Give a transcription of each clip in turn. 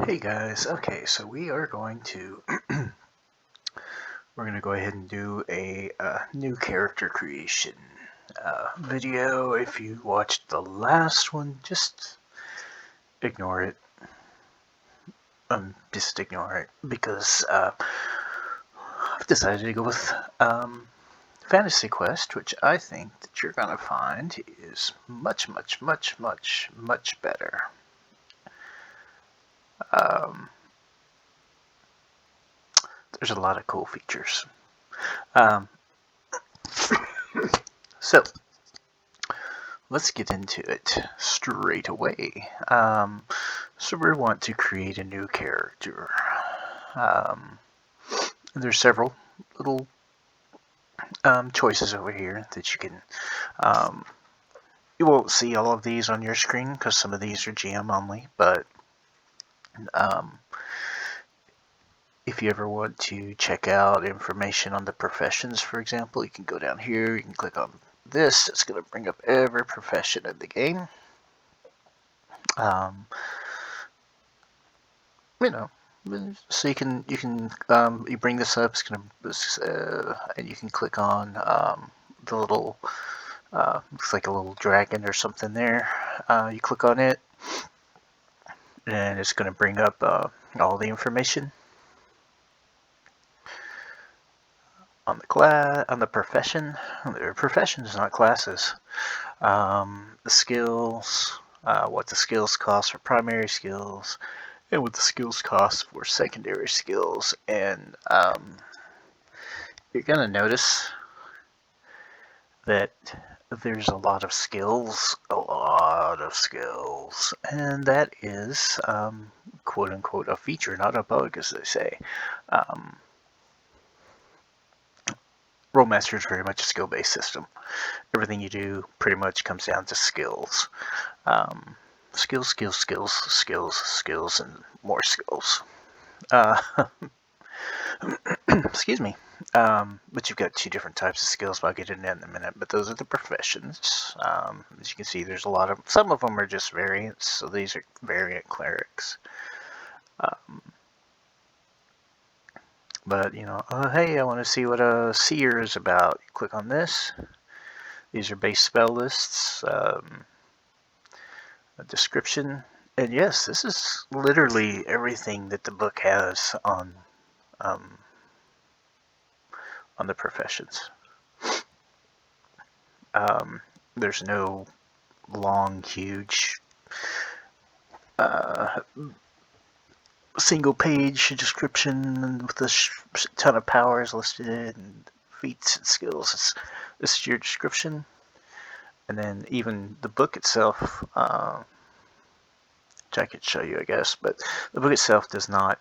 Hey guys, okay, so we are going to we're going to go ahead and do a new character creation video. If you watched the last one, just ignore it. Just ignore it because I've decided to go with Fantasy Quest, which I think that you're going to find is much, much, much, much, much better. Um, there's a lot of cool features. Um, so let's get into it straight away. So we want to create a new character. Um, there's several little choices over here that you can. Um, you won't see all of these on your screen because some of these are GM only, but um, if you ever want to check out information on the professions, for example, you can go down here, you can click on this. It's going to bring up every profession in the game. Um, you know, so you bring this up. It's gonna and you can click on the little looks like a little dragon or something there. You click on it, and it's gonna bring up all the information on the profession. They're professions, not classes. The skills, what the skills cost for primary skills, and what the skills cost for secondary skills. And you're gonna notice that there's a lot of skills, and that is quote unquote a feature, not a bug, as they say. Um, Rolemaster is very much a skill-based system. Everything you do pretty much comes down to skills. Um, skills, and more skills. Uh, excuse me. But you've got two different types of skills, but I'll get into that in a minute. But those are the professions. As you can see, there's a lot of, some of them are just variants, so these are variant clerics. But, hey, I want to see what a seer is about. You click on this. These are base spell lists, a description. And yes, this is literally everything that the book has um, on the professions. There's no long, huge single page description with a ton of powers listed and feats and skills. This is your description, and then even the book itself, which I could show you, I guess, but the book itself doesn't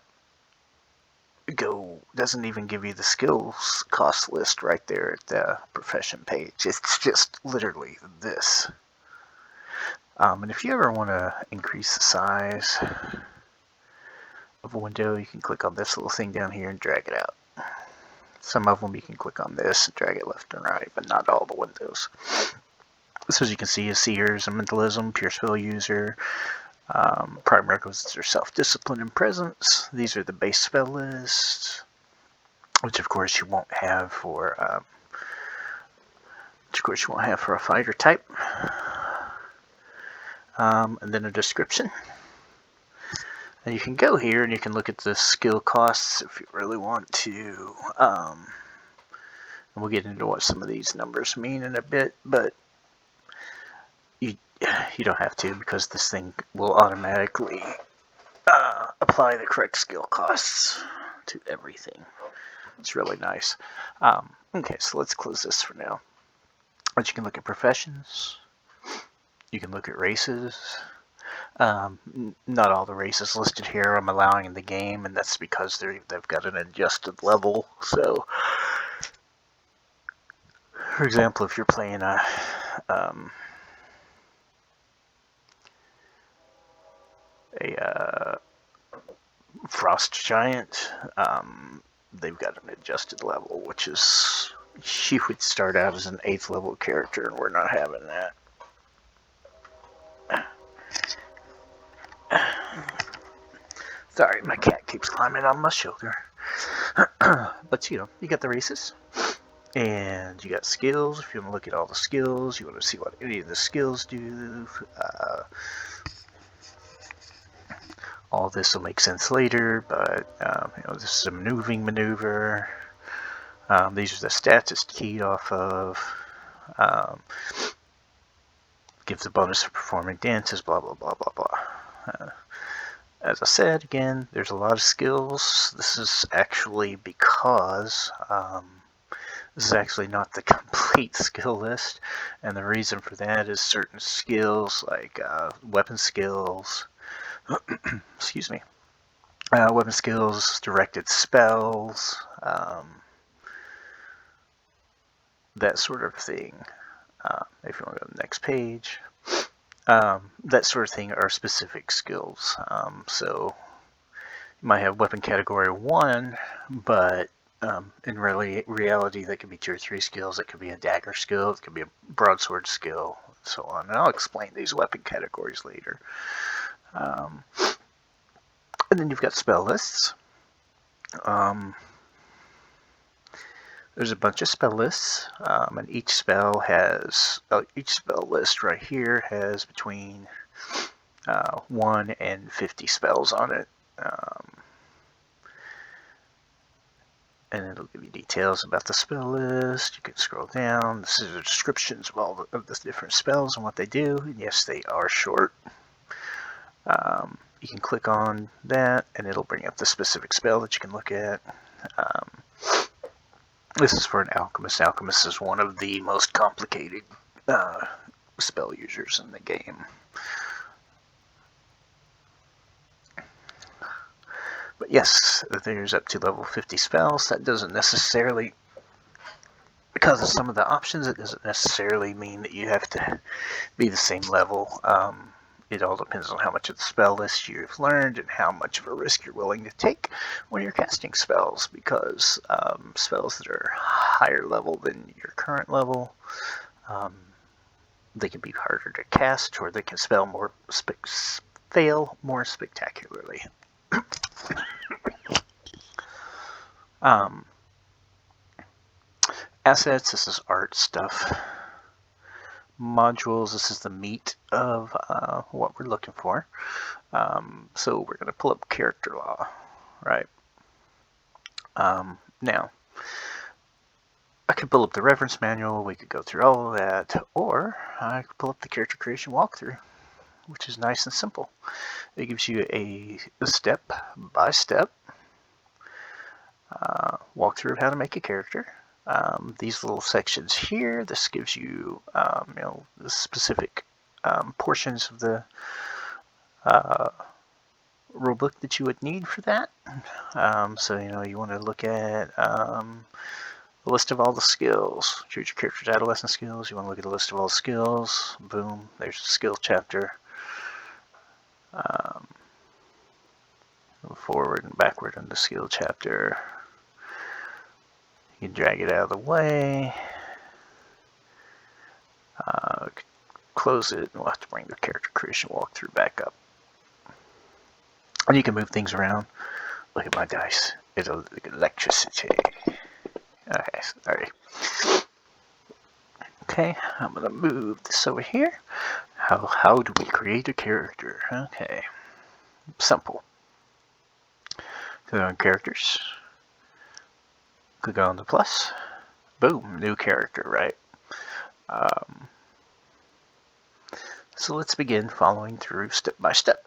even give you the skills cost list right there at the profession page. It's just literally this. And if you ever want to increase the size of a window, you can click on this little thing down here and drag it out. Some of them you can click on this and drag it left and right, but not all the windows. So as you can see, a seers, a mentalism, pure spell user, prime requisites are self-discipline and presence. These are the base spell lists, which of course you won't have for a fighter type. And then a description. And you can go here and you can look at the skill costs if you really want to. And we'll get into what some of these numbers mean in a bit, but you don't have to, because this thing will automatically apply the correct skill costs to everything. It's really nice. Okay, so let's close this for now. But you can look at professions. You can look at races. Not all the races listed here I'm allowing in the game, and that's because they've got an adjusted level. So, for example, if you're playing a frost giant, they've got an adjusted level, which is, you would start out as an 8th level character, and we're not having that. Sorry, my cat keeps climbing on my shoulder. But you got the races. And you got skills. If you want to look at all the skills, you want to see what any of the skills do. All this will make sense later, but this is a moving maneuver. These are the stats it's keyed off of. Gives a bonus for performing dances, blah, blah, blah, blah, blah. As I said, again, there's a lot of skills. This is actually because this is actually not the complete skill list, and the reason for that is certain skills like weapon skills, excuse me, weapon skills, directed spells, that sort of thing. If you want to go to the next page, that sort of thing are specific skills. So you might have weapon category 1, but in reality, that could be 2 or 3 skills. It could be a dagger skill. It could be a broadsword skill, and so on. And I'll explain these weapon categories later. And then you've got spell lists. There's a bunch of spell lists, and each spell list right here has between 1 and 50 spells on it. And it'll give you details about the spell list. You can scroll down. This is the descriptions of all of the different spells and what they do. And yes, they are short. You can click on that, and it'll bring up the specific spell that you can look at. This is for an alchemist. Alchemist is one of the most complicated spell users in the game. But yes, there's up to level 50 spells. That doesn't necessarily, because of some of the options, it doesn't necessarily mean that you have to be the same level. It all depends on how much of the spell list you've learned and how much of a risk you're willing to take when you're casting spells, because spells that are higher level than your current level, they can be harder to cast, or they can fail more spectacularly. Assets, this is art stuff. Modules, this is the meat of what we're looking for. So we're going to pull up character law, right? Now, I could pull up the reference manual, we could go through all of that, or I could pull up the character creation walkthrough, which is nice and simple. It gives you a step-by-step walkthrough of how to make a character. These little sections here, this gives you, the specific portions of the rulebook that you would need for that. So, you want to look at a list of all the skills. Choose your character's adolescent skills. You want to look at a list of all the skills. Boom, there's the skill chapter. Move forward and backward in the skill chapter. You can drag it out of the way. Close it, and we'll have to bring the character creation walkthrough back up. And you can move things around. Look at my dice. It'll look at electricity. Okay, sorry. Okay, I'm gonna move this over here. How do we create a character? Okay, simple. Click on characters. Click on the plus. Boom, new character, right? So let's begin following through step by step.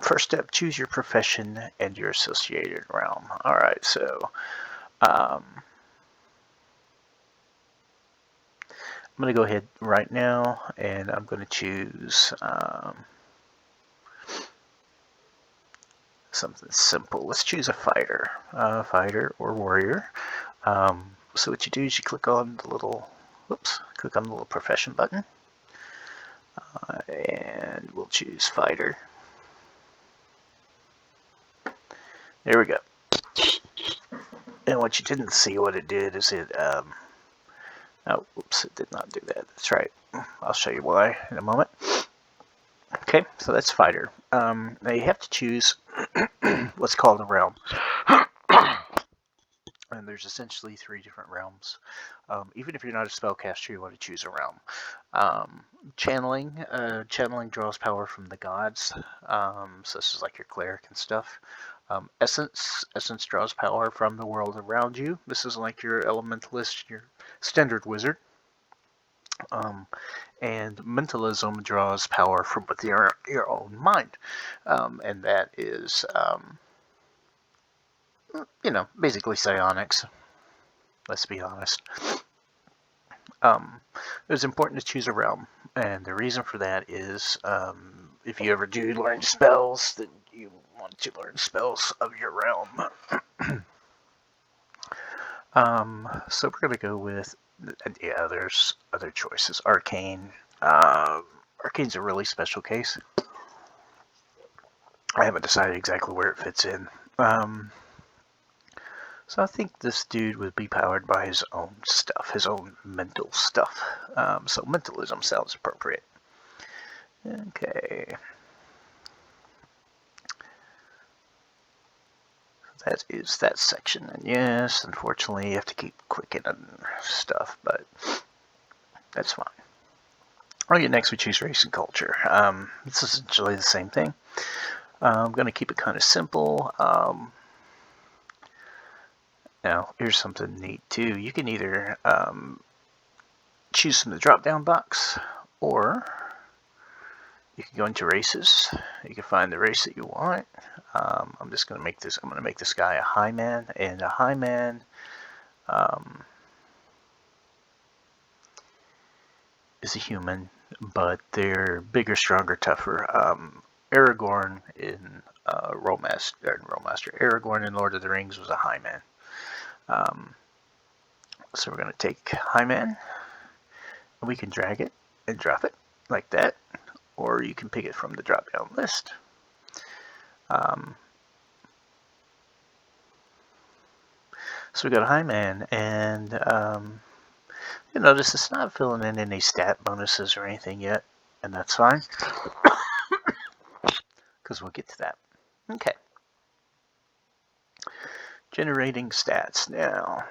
First step, choose your profession and your associated realm. Alright, so I'm going to go ahead right now and I'm going to choose something simple. Let's choose a fighter. Fighter or warrior. So what you do is you click on the little, click on the little profession button. And we'll choose fighter. There we go. And what you didn't see, what it did is it, it did not do that. That's right. I'll show you why in a moment. Okay, so that's fighter. Now you have to choose what's called a realm. And there's essentially 3 different realms. Even if you're not a spellcaster, you want to choose a realm. Channeling draws power from the gods. So this is like your cleric and stuff. Essence draws power from the world around you. This is like your elementalist, your standard wizard. And mentalism draws power from within your own mind. And that is, basically psionics. Let's be honest. It's important to choose a realm, and the reason for that is if you ever do learn spells, then you want to learn spells of your realm. So we're going to go with, there's other choices. Arcane. Arcane's a really special case. I haven't decided exactly where it fits in. So I think this dude would be powered by his own stuff, his own mental stuff. So mentalism sounds appropriate. Okay. That is that section. And yes, unfortunately, you have to keep clicking on stuff, but that's fine. Okay, next we choose race and culture. It's essentially the same thing. I'm going to keep it kind of simple. Now, here's something neat too. You can either choose from the drop-down box, or you can go into races. You can find the race that you want. I'm just going to make this. I'm going to make this guy a high man, and a high man. Is a human, but they're bigger, stronger, tougher. Aragorn in Rolemaster. Aragorn in Lord of the Rings was a high man. So we're going to take high man, and we can drag it and drop it like that, or you can pick it from the drop-down list. So we got a high man, and you notice it's not filling in any stat bonuses or anything yet, and that's fine, because we'll get to that. Okay. Generating stats. Now,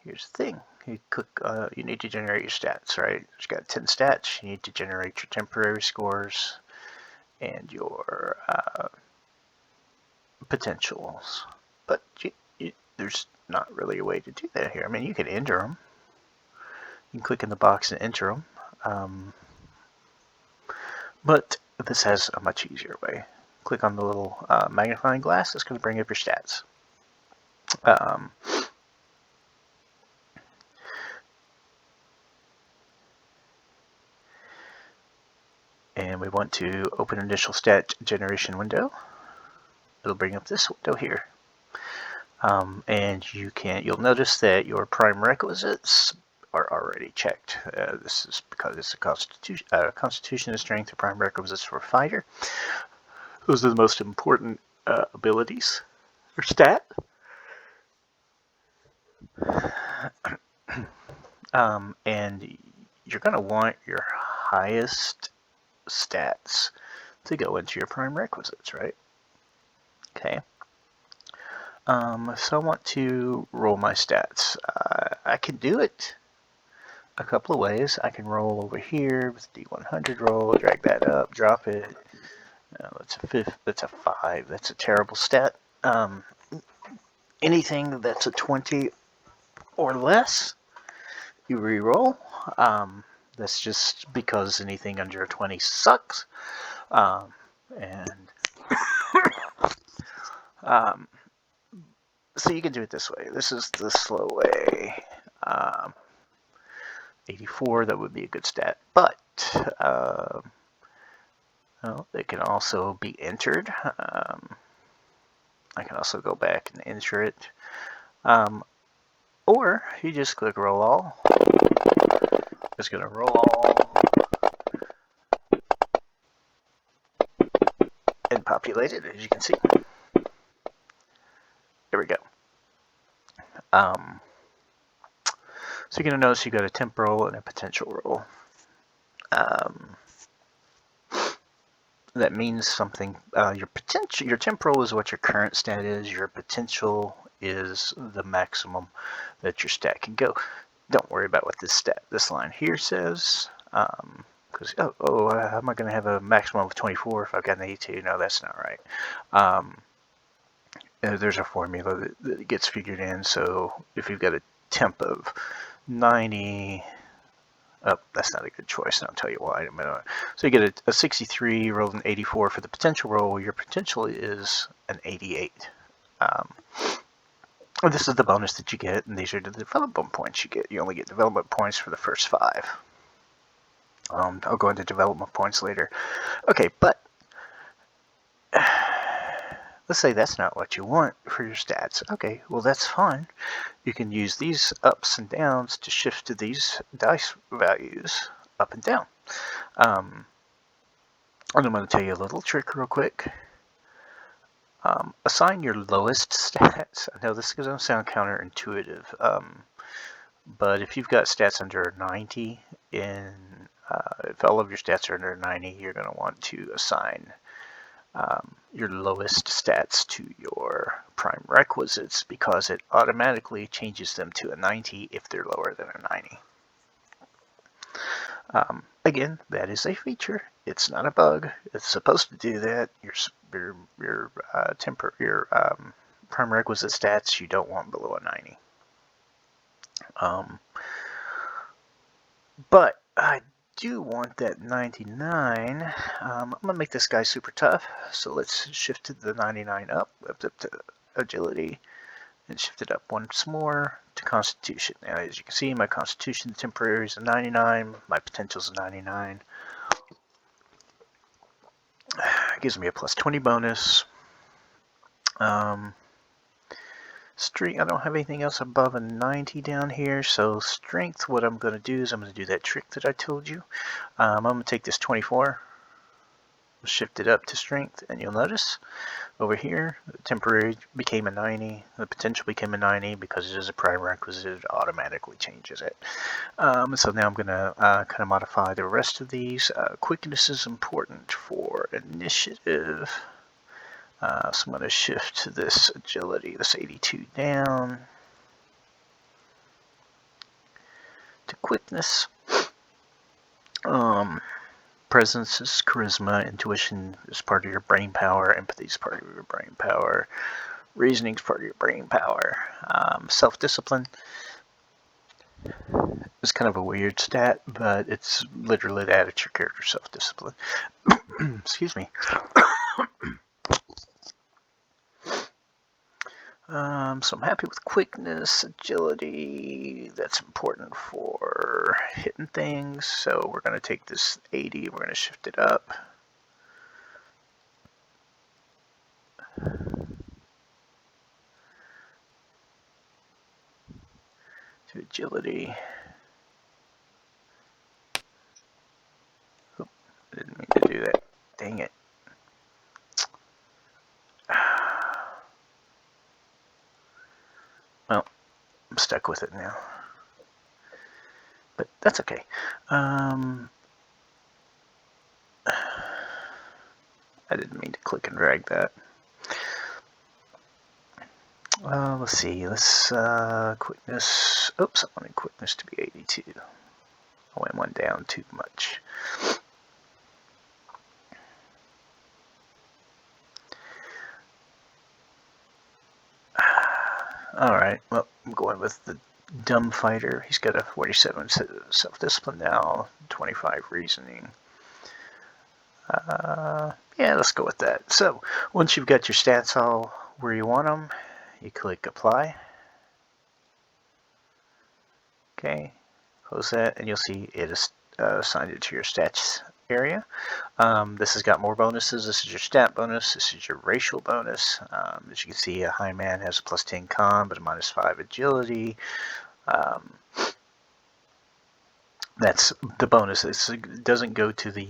here's the thing. You need to generate your stats, right? It's got 10 stats. You need to generate your temporary scores and your potentials. But there's not really a way to do that here. I mean, you can enter them. You can click in the box and enter them. But this has a much easier way. Click on the little magnifying glass. It's going to bring up your stats. And we want to open initial stat generation window. It'll bring up this window here. And you'll notice that your prime requisites are already checked. This is because it's a constitution and strength, or prime requisites for a fighter. Those are the most important abilities or stat. And you're going to want your highest stats to go into your prime requisites, right? Okay. So I want to roll my stats. I can do it a couple of ways. I can roll over here with D100 roll, drag that up, drop it. That's a 5. That's a terrible stat. Anything that's a 20 or less, you re-roll. That's just because anything under a 20 sucks. So you can do it this way. This is the slow way. 84, that would be a good stat. But it can also be entered. I can also go back and enter it. Or you just click roll all. It's going to roll all and populate it, as you can see. There we go. So you're going to notice you got a temp roll and a potential roll. that means something. Your temporal is what your current stat is. Your potential is the maximum that your stat can go. Don't worry about what this line here says. Because how am I going to have a maximum of 24 if I've got an 82? No, that's not right. There's a formula that gets figured in. So if you've got a temp of 90, that's not a good choice, and I'll tell you why in a minute. So you get a 63 rolled an 84 for the potential roll. Your potential is an 88. This is the bonus that you get, and these are the development points you get. You only get development points for the first 5. I'll go into development points later. Okay, but let's say that's not what you want for your stats. Okay, well that's fine. You can use these ups and downs to shift to these dice values up and down. And I'm going to tell you a little trick real quick. Assign your lowest stats. I know this is going to sound counterintuitive, but if you've got stats under 90, if all of your stats are under 90, you're going to want to assign your lowest stats to your prime requisites, because it automatically changes them to a 90 if they're lower than a 90. Again, that is a feature. It's not a bug. It's supposed to do that. Your prime requisite stats you don't want below a 90. But I do want that 99. I'm going to make this guy super tough. So let's shift to the 99 up to agility, and shift it up once more to constitution. Now, as you can see, my constitution temporary is a 99. My potential is a 99. It gives me a plus 20 bonus. Strength, I don't have anything else above a 90 down here, so strength, what I'm going to do is I'm going to do that trick that I told you. I'm going to take this 24, shift it up to strength, and you'll notice over here, the temporary became a 90, the potential became a 90 because it is a prime requisite, it automatically changes it. So now I'm going to kind of modify the rest of these. Quickness is important for initiative. So I'm going to shift this agility, this 82 down to quickness. Presence is charisma, intuition is part of your brain power, empathy is part of your brain power, reasoning is part of your brain power. Self-discipline is kind of a weird stat, but it's literally to add to your character's self-discipline. Excuse me. So I'm happy with quickness, agility. That's important for hitting things. So we're going to take this 80, we're going to shift it up. To agility. Oop, I didn't mean to do that. Dang it. Well, I'm stuck with it now. But that's okay. I didn't mean to click and drag that. Let's see. Let's quickness. Oops, I wanted quickness to be 82. I went one down too much. Alright, well, I'm going with the dumb fighter. He's got a 47 self-discipline now, 25 reasoning. Yeah, let's go with that. So, once you've got your stats all where you want them, you click apply. Okay, close that, and you'll see it is assigned it to your stats area. This has got more bonuses. This is your stat bonus. This is your racial bonus. As you can see, a high man has a plus 10 con, but a minus 5 agility. That's the bonus. It doesn't go to the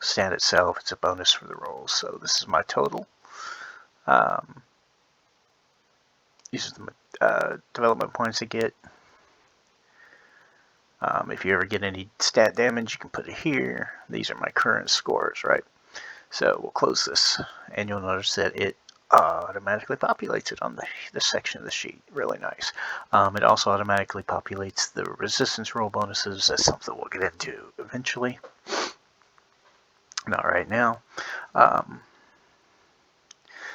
stat itself. It's a bonus for the roll. So this is my total. These are the development points I get. If you ever get any stat damage, you can put it here. These are my current scores, right? So we'll close this, and you'll notice that it automatically populates it on the section of the sheet. Really nice. It also automatically populates the resistance roll bonuses. That's something we'll get into eventually. Not right now.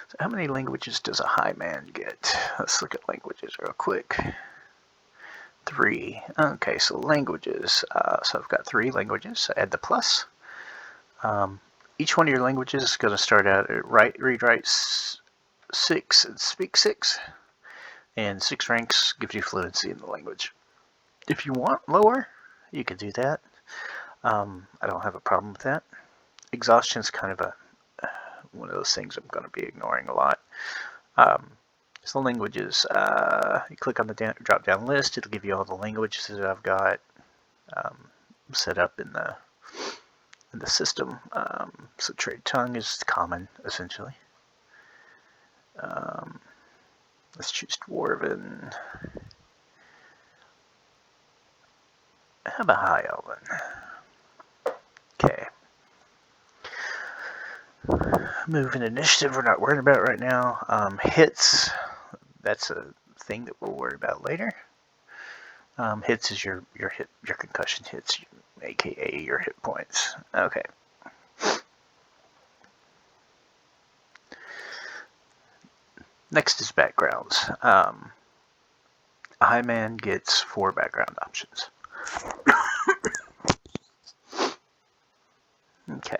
So how many languages does a high man get? Let's look at languages real quick. 3. Okay, so languages. So I've got 3 languages. Add the plus. Each one of your languages is going to start out at read, write 6 and speak 6. And 6 ranks gives you fluency in the language. If you want lower, you can do that. I don't have a problem with that. Exhaustion is kind of one of those things I'm going to be ignoring a lot. So languages, you click on the drop-down list. It'll give you all the languages that I've got set up in the system. So trade tongue is common, essentially. Let's choose Dwarven. How about High Elven? Okay. Moving initiative we're not worried about right now. Hits, that's a thing that we'll worry about later. Hits is your concussion hits, aka your hit points. Okay. Next is backgrounds. A high man gets 4 background options. Okay.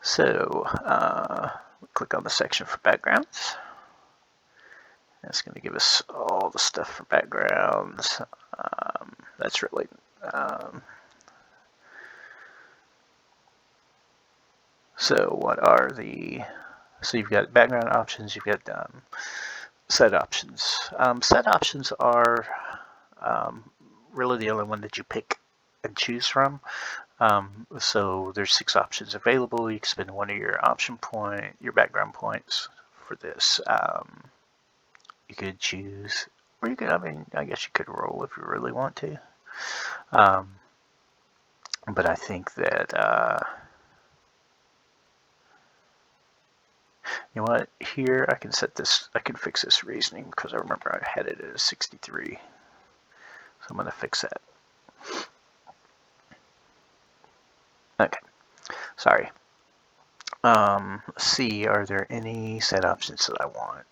So click on the section for backgrounds. That's going to give us all the stuff for backgrounds. That's really so what are the so you've got background options, you've got set options. Set options are really the only one that you pick and choose from. So there's 6 options available. You can spend one of your your background points for this. You could choose, or you could, I guess you could roll if you really want to. But I think that, you know what, here I can set this, I can fix this reasoning because I remember I had it at a 63. So I'm going to fix that. Okay, sorry. Let's see, are there any set options that I want?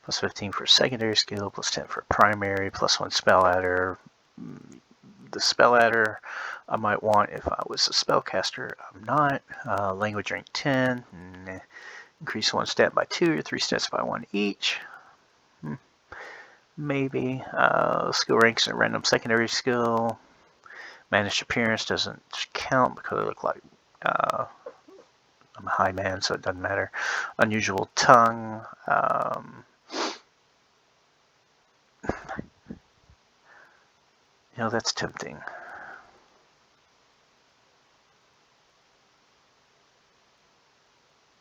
Plus 15 for secondary skill, plus 10 for primary, plus 1 spell adder. The spell adder I might want if I was a spellcaster. I'm not. Language rank 10. Increase 1 stat by 2 or 3 stats by 1 each. Maybe. Skill ranks and random secondary skill. Managed appearance doesn't count because I look like I'm a high man, so it doesn't matter. Unusual tongue. That's tempting.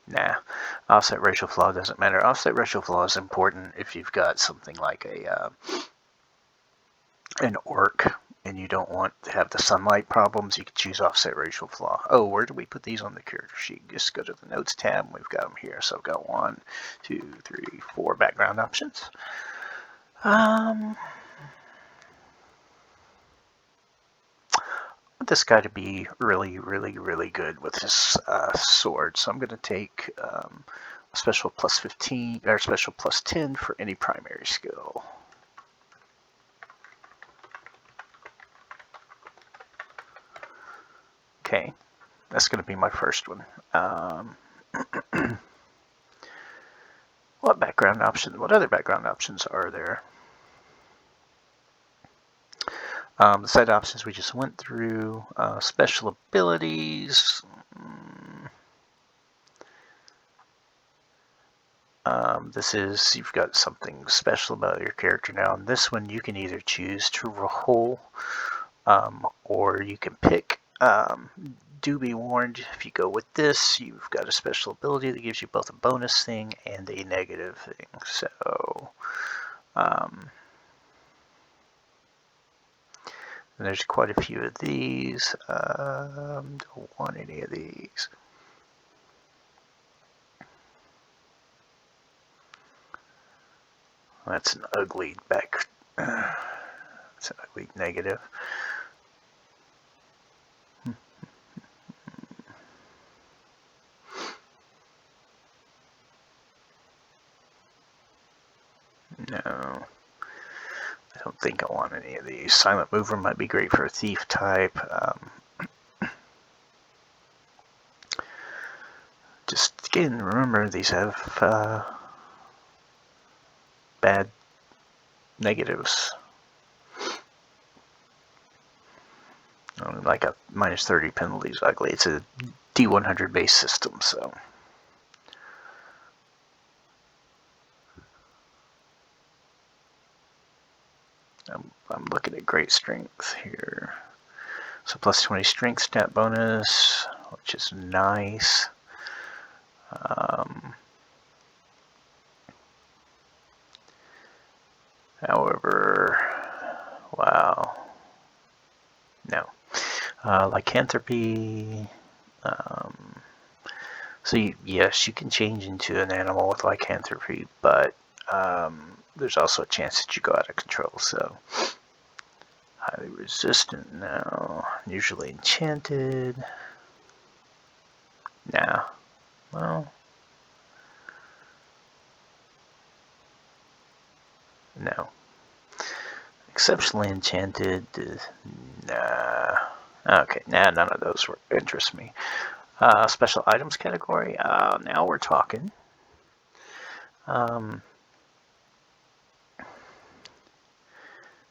Nah, offset racial flaw doesn't matter. Offset racial flaw is important if you've got something like an orc and you don't want to have the sunlight problems. You can choose offset racial flaw. Oh, where do we put these on the character sheet? Just go to the notes tab. We've got them here. So I've got 1, 2, 3, 4 background options. This guy to be really, really, really good with his sword. So I'm going to take a special plus 15 or special plus 10 for any primary skill. Okay, that's going to be my first one. What other background options are there? The set options we just went through. Special abilities. This is, you've got something special about your character now. In this one, you can either choose to roll, or you can pick. Do be warned, if you go with this, you've got a special ability that gives you both a bonus thing and a negative thing. So, there's quite a few of these. Don't want any of these. That's an ugly back. That's an ugly negative. No. I don't think I want any of these. Silent Mover might be great for a thief type. Just again, remember these have bad negatives. Like a minus 30 penalty is ugly. It's a D100 base system, so. I'm looking at great strength here. So plus 20 strength stat bonus, which is nice. However, wow. No. Lycanthropy. So yes, you can change into an animal with lycanthropy, but there's also a chance that you go out of control. So highly resistant now. Usually enchanted. Nah. Well. No. Exceptionally enchanted. Nah. Okay, nah, none of those interest me. Special items category. Now we're talking.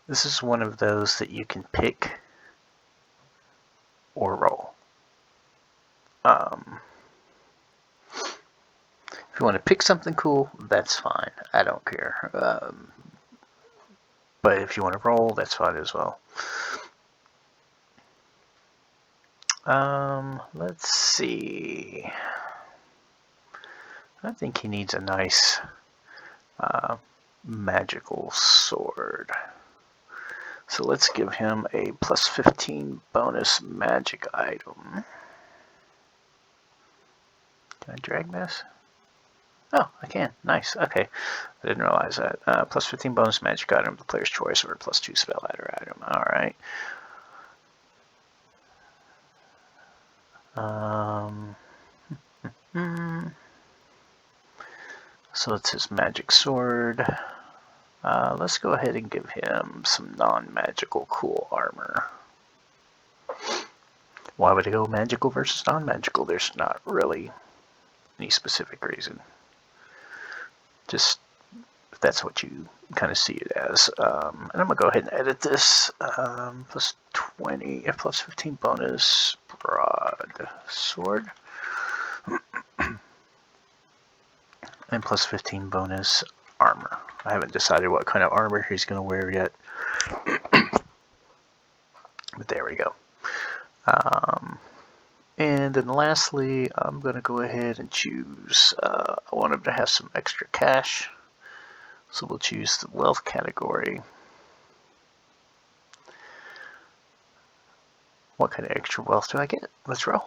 This is one of those that you can pick or roll. If you want to pick something cool, that's fine. I don't care. But if you want to roll, that's fine as well. Let's see. I think he needs a nice magical sword. So let's give him a plus 15 bonus magic item. Can I drag this? Oh, I can. Nice. Okay. I didn't realize that. Plus 15 bonus magic item, the player's choice, or plus 2 spell ladder item. Alright. So it's his magic sword. Let's go ahead and give him some non-magical cool armor. Why would I go magical versus non-magical? There's not really any specific reason. Just if that's what you kind of see it as. And I'm going to go ahead and edit this. Plus 20, plus 15 bonus broad sword. And plus 15 bonus armor. I haven't decided what kind of armor he's going to wear yet. But there we go. And then lastly, I'm going to go ahead and choose, I want him to have some extra cash. So we'll choose the wealth category. What kind of extra wealth do I get? Let's roll.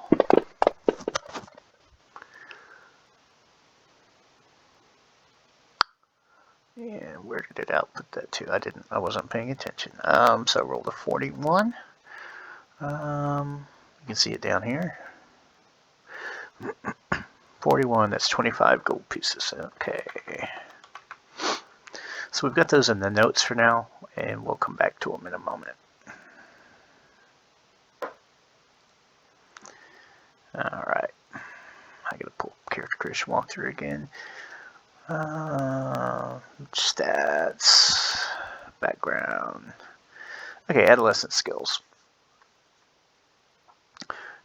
And where did it output that to? I wasn't paying attention. So I rolled a 41. You can see it down here. 41, that's 25 gold pieces. Okay. So we've got those in the notes for now, and we'll come back to them in a moment. Alright. I gotta pull character creation walkthrough again. Stats. Background. Okay, adolescent skills.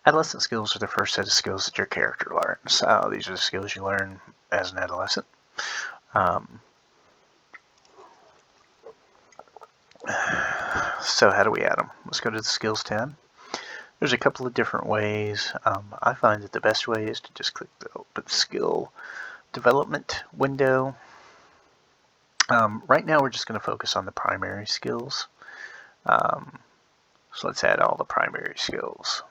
Adolescent skills are the first set of skills that your character learns. These are the skills you learn as an adolescent. So how do we add them? Let's go to the skills tab. There's a couple of different ways. I find that the best way is to just click the open skill development window. Right now we're just going to focus on the primary skills. So let's add all the primary skills.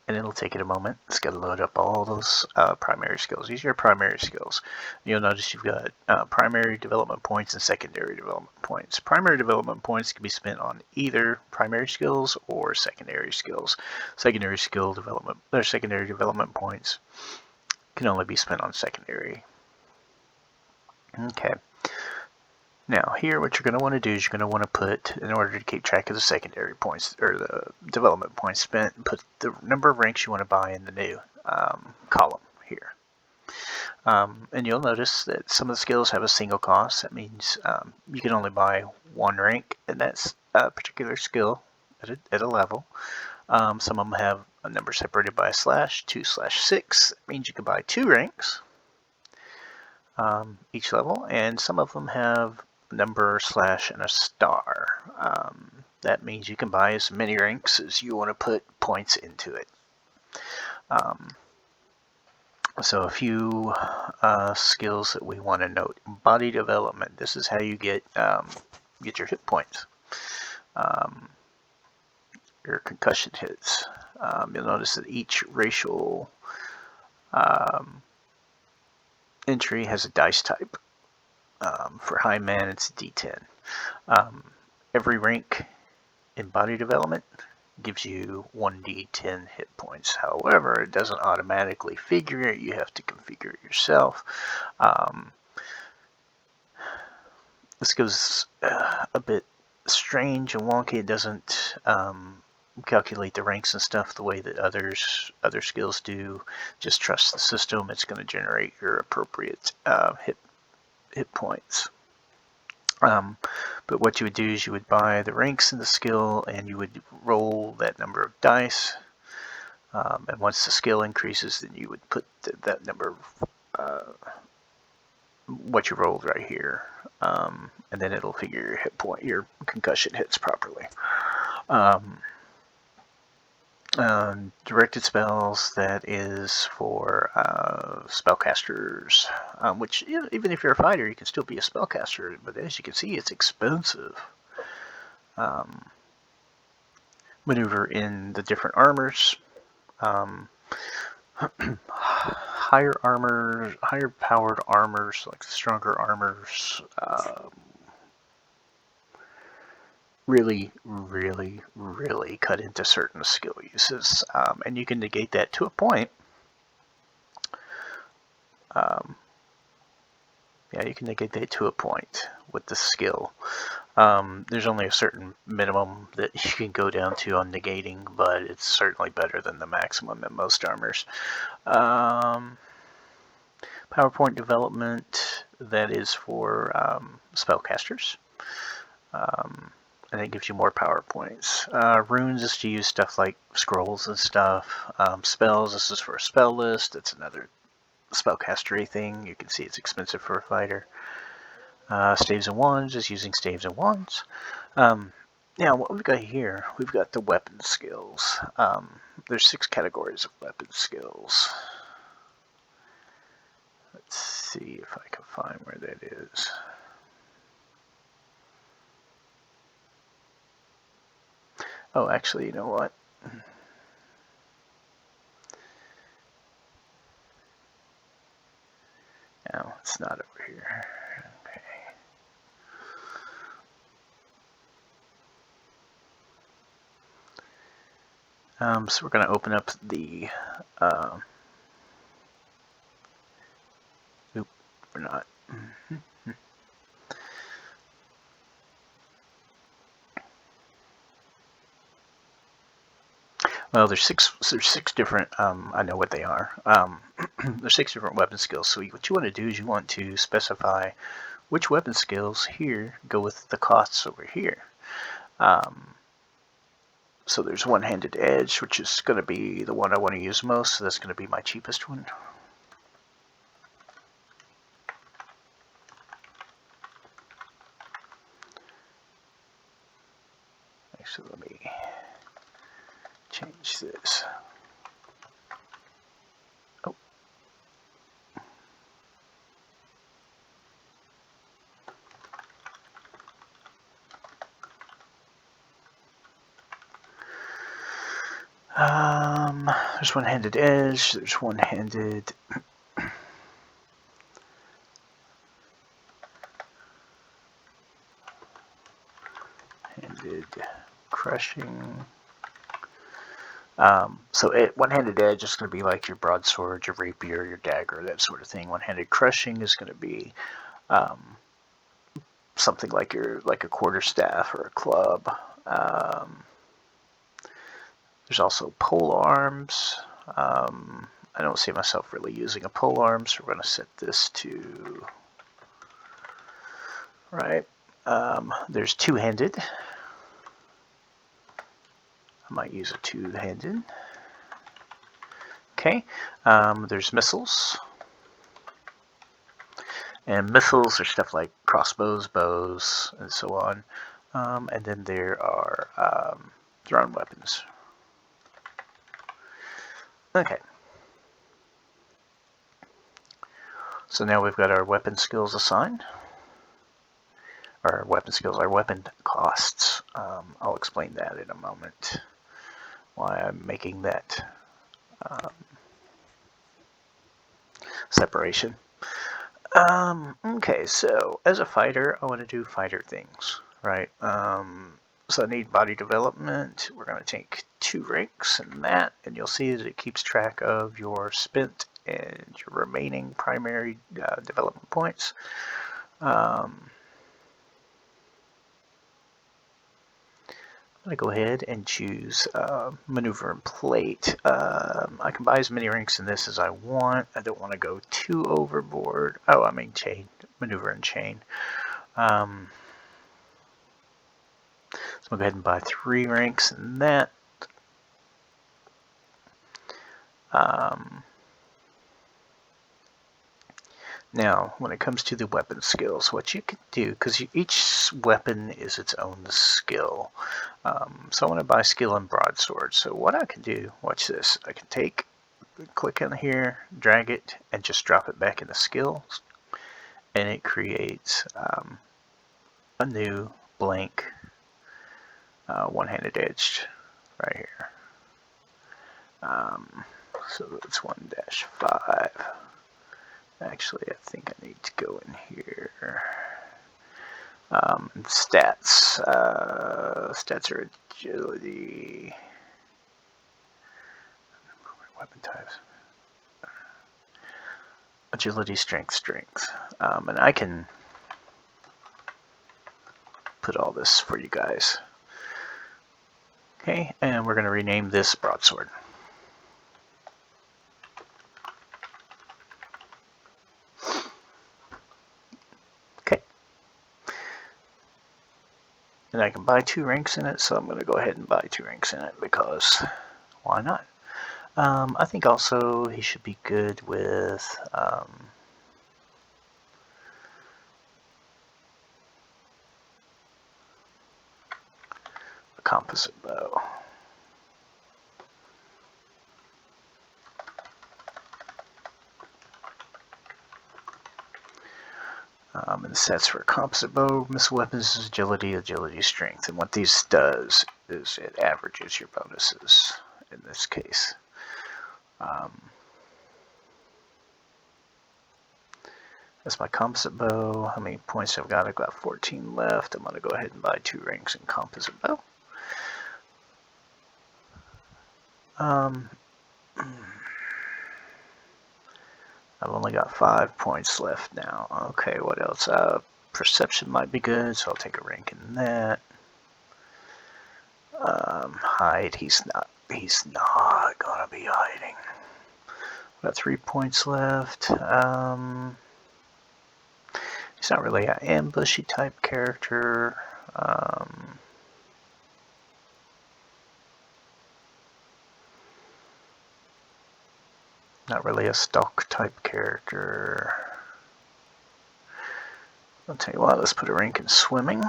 and it'll take it a moment. It's got to load up all those primary skills. These are your primary skills. You'll notice you've got primary development points and secondary development points. Primary development points can be spent on either primary skills or secondary skills. Secondary development points can only be spent on secondary. Okay. Now here what you're going to want to do is you're going to want to put, in order to keep track of the secondary points, or the development points spent, put the number of ranks you want to buy in the new column here. And you'll notice that some of the skills have a single cost. That means you can only buy one rank, and that's a particular skill at a level. Some of them have a number separated by a slash, 2/6. That means you can buy 2 ranks each level, and some of them have a number, slash, and a star. That means you can buy as many ranks as you want to put points into it. So a few skills that we want to note. Body development. This is how you get your hit points. Your concussion hits. You'll notice that each racial entry has a dice type. For high man, it's D10. Every rank in body development gives you 1d10 hit points. However, it doesn't automatically figure it. You have to configure it yourself. This goes a bit strange and wonky. It doesn't calculate the ranks and stuff the way that other skills do. Just trust the system. It's going to generate your appropriate hit points. But what you would do is you would buy the ranks in the skill, and you would roll that number of dice. And once the skill increases, then you would put that number of what you rolled right here, and then it'll figure your concussion hits properly. Directed spells, that is for spellcasters, which, even if you're a fighter, you can still be a spellcaster, but as you can see, it's expensive. Maneuver in the different armors. Higher powered armors, like the stronger armors, really cut into certain skill uses, and you can negate that to a point. Yeah, you can negate that to a point with the skill. There's only a certain minimum that you can go down to on negating, but it's certainly better than the maximum in most armors. PowerPoint development, that is for spellcasters. And it gives you more power points. Runes is to use stuff like scrolls and stuff. Spells, this is for a spell list. It's another spellcastery thing. You can see it's expensive for a fighter. Staves and wands is using staves and wands. Now what we've got here, we've got the weapon skills. There's 6 categories of weapon skills. Let's see if I can find where that is. Oh, actually, you know what? No, it's not over here. Okay. So we're going to open up the... Oop, we're not. Well, there's six different, I know what they are. There's 6 different weapon skills. So what you want to do is you want to specify which weapon skills here go with the costs over here. So there's one-handed edge, which is going to be the one I want to use most. So that's going to be my cheapest one. Actually, let me change this. Oh. There's one-handed edge. There's one-handed crushing. So one-handed edge is going to be like your broadsword, your rapier, your dagger, that sort of thing. One-handed crushing is going to be something like a quarterstaff or a club. There's also pole arms. I don't see myself really using a pole arm, so we're going to set this to right. There's two-handed. I might use a two-handed. Okay. There's missiles. And missiles are stuff like crossbows, bows, and so on. And then there are thrown weapons. Okay. So now we've got our weapon skills assigned. Our weapon skills, our weapon costs. I'll explain that in a moment. Why I'm making that separation. Okay, so as a fighter, I want to do fighter things, right? So I need body development. We're going to take 2 ranks in that, and you'll see that it keeps track of your spent and your remaining primary development points. I'm going to go ahead and choose maneuver and plate. I can buy as many ranks in this as I want. I don't want to go too overboard. Oh, I mean chain, maneuver and chain. So I'm going to go ahead and buy 3 ranks in that. Now, when it comes to the weapon skills, what you can do, because each weapon is its own skill. So I want to buy skill in broadsword. So what I can do, watch this, I can click on here, drag it, and just drop it back in the skills. And it creates a new blank one-handed edged right here. So it's 1-5. Actually, I think I need to go in here. Stats. Stats are agility. Weapon types. Agility, strength, strength. And I can put all this for you guys. Okay, and we're going to rename this broadsword. Okay. And I can buy 2 ranks in it, so I'm going to go ahead and buy 2 ranks in it because why not? I think also he should be good with a composite bow. And the stats for a composite bow, missile weapons is agility, agility, strength. And what these does is it averages your bonuses in this case. That's my composite bow. How many points I've got? I've got 14 left. I'm going to go ahead and buy 2 ranks in composite bow. I've only got 5 points left now. Okay, what else? Perception might be good, so I'll take a rank in that. Hide, he's not gonna be hiding. Got 3 points left. He's not really an ambushy type character. Not really a stalk type character. I'll tell you what, let's put a rank in swimming.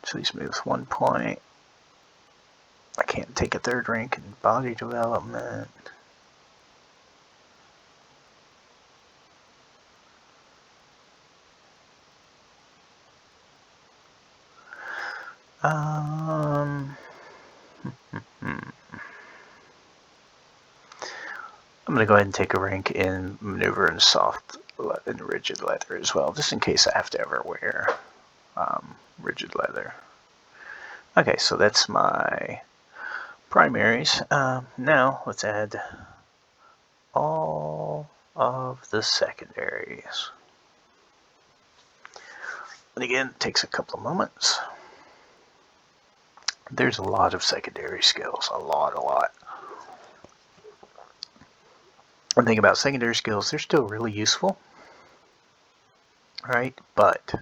So he's moved 1 point. I can't take a 3rd rank in body development. I'm going to go ahead and take a rank in maneuver and soft and rigid leather as well, just in case I have to ever wear rigid leather. Okay, so that's my primaries. Now let's add all of the secondaries. And again, it takes a couple of moments. There's a lot of secondary skills, a lot. One thing about secondary skills, they're still really useful, right? But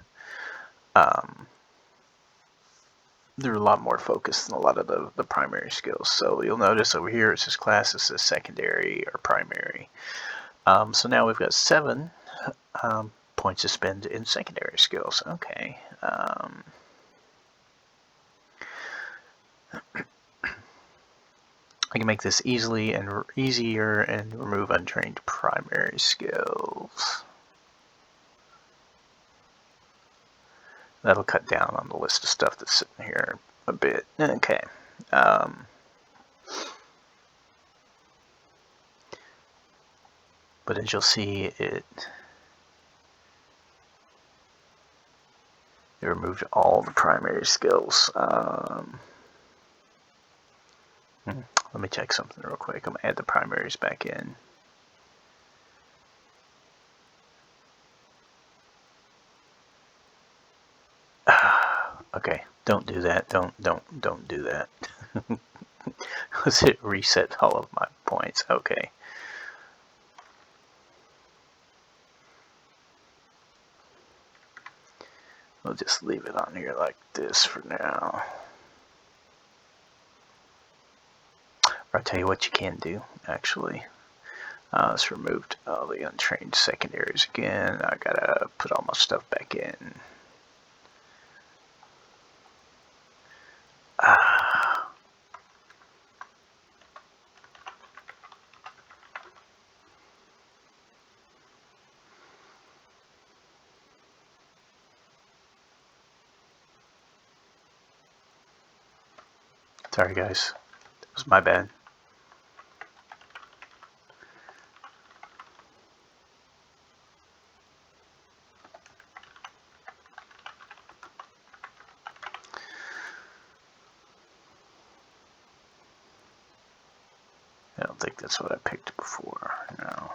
they're a lot more focused than a lot of the primary skills. So you'll notice over here it says class, it says secondary or primary. So now we've got 7 points to spend in secondary skills. Okay. I can make this easier and remove untrained primary skills. That'll cut down on the list of stuff that's sitting here a bit. Okay. But as you'll see, it removed all the primary skills. Let me check something real quick. I'm going to add the primaries back in. Okay, don't do that. Don't do that. Let's hit reset all of my points. Okay. We'll just leave it on here like this for now. Or I'll tell you what you can do, actually. Let's remove all the untrained secondaries again. I gotta put all my stuff back in. Sorry guys, that was my bad. I don't think that's what I picked before. No.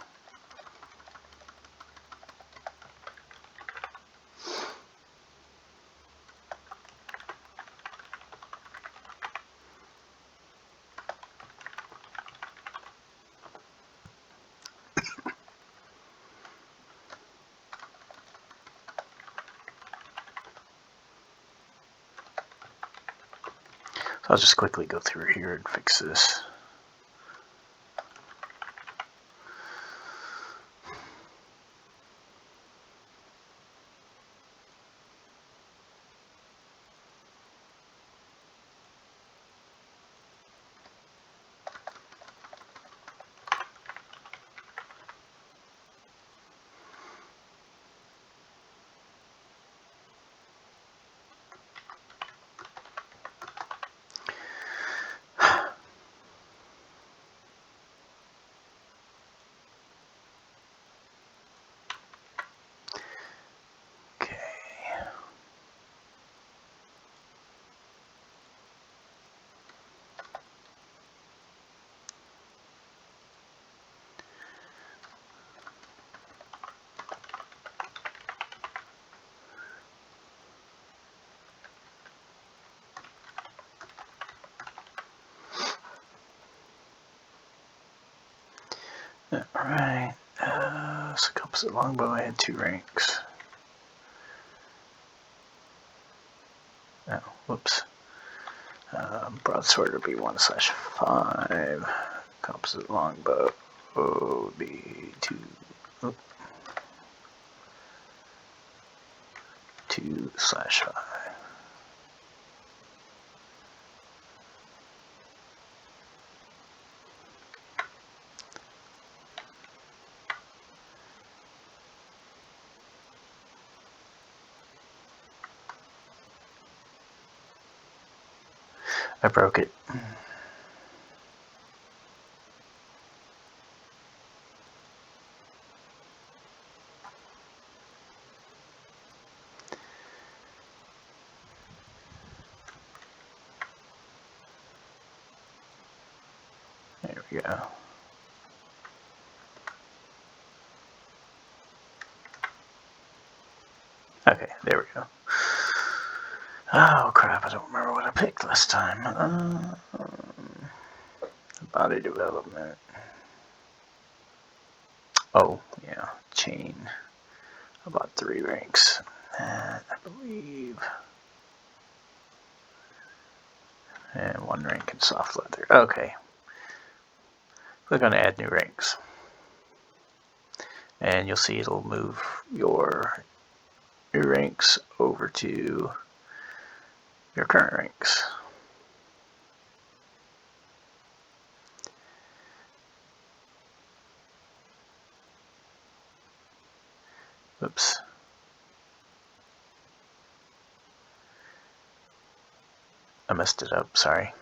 So I'll just quickly go through here and fix this. Alright, so composite longbow, I had 2 ranks. Oh, whoops. Broadsword would be 1/5. Composite longbow would be 2/5. I broke it. There we go. Okay, there we go. Oh crap, I don't remember what I picked last time. Body development. Oh, yeah, chain. About 3 ranks. I believe. And 1 rank in soft leather. Okay. Click on add new ranks. And you'll see it'll move your new ranks over to your current ranks. Oops. I messed it up, sorry.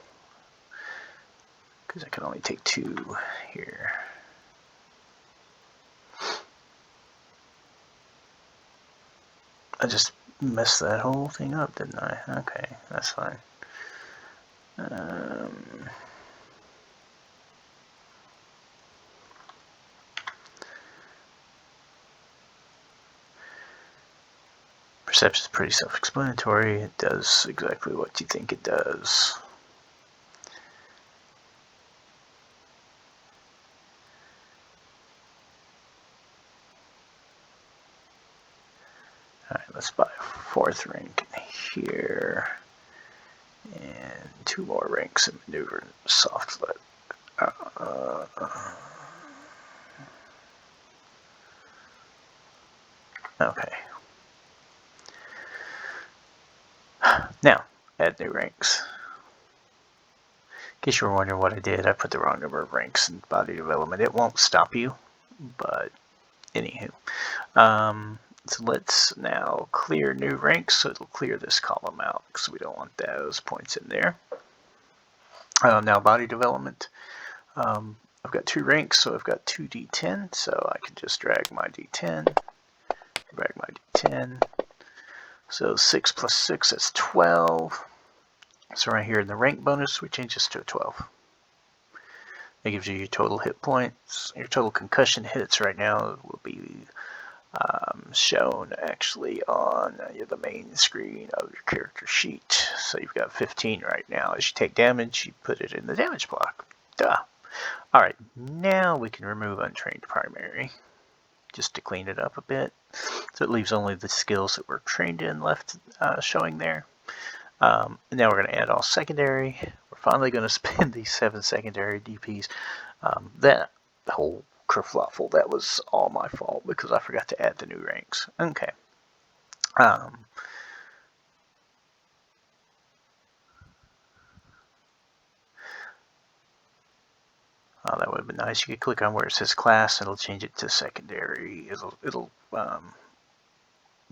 Because I can only take 2 here. I just messed that whole thing up, didn't I? Okay, that's fine. Perception is pretty self-explanatory. It does exactly what you think it does. Alright, let's buy a 4th rank here. And 2 more ranks in maneuver soft lead. Okay. Now, add new ranks. In case you were wondering what I did, I put the wrong number of ranks in body development. It won't stop you, but anywho. So let's now clear new ranks, so it'll clear this column out because we don't want those points in there. Now body development. I've got 2 ranks, so I've got 2 D10, so I can just drag my D10, drag my D10. So 6 plus 6, that's 12. So right here in the rank bonus, we change this to a 12. It gives you your total hit points. Your total concussion hits right now will be shown actually on the main screen of your character sheet. So you've got 15 right now. As you take damage, you put it in the damage block. Duh. Alright, now we can remove untrained primary, just to clean it up a bit. So it leaves only the skills that we're trained in left showing there. And now we're going to add all secondary. We're finally going to spend these 7 secondary DPs. That whole kerfluffle, that was all my fault because I forgot to add the new ranks. Okay. Oh, that would have been nice. You could click on where it says class, and it'll change it to secondary. It'll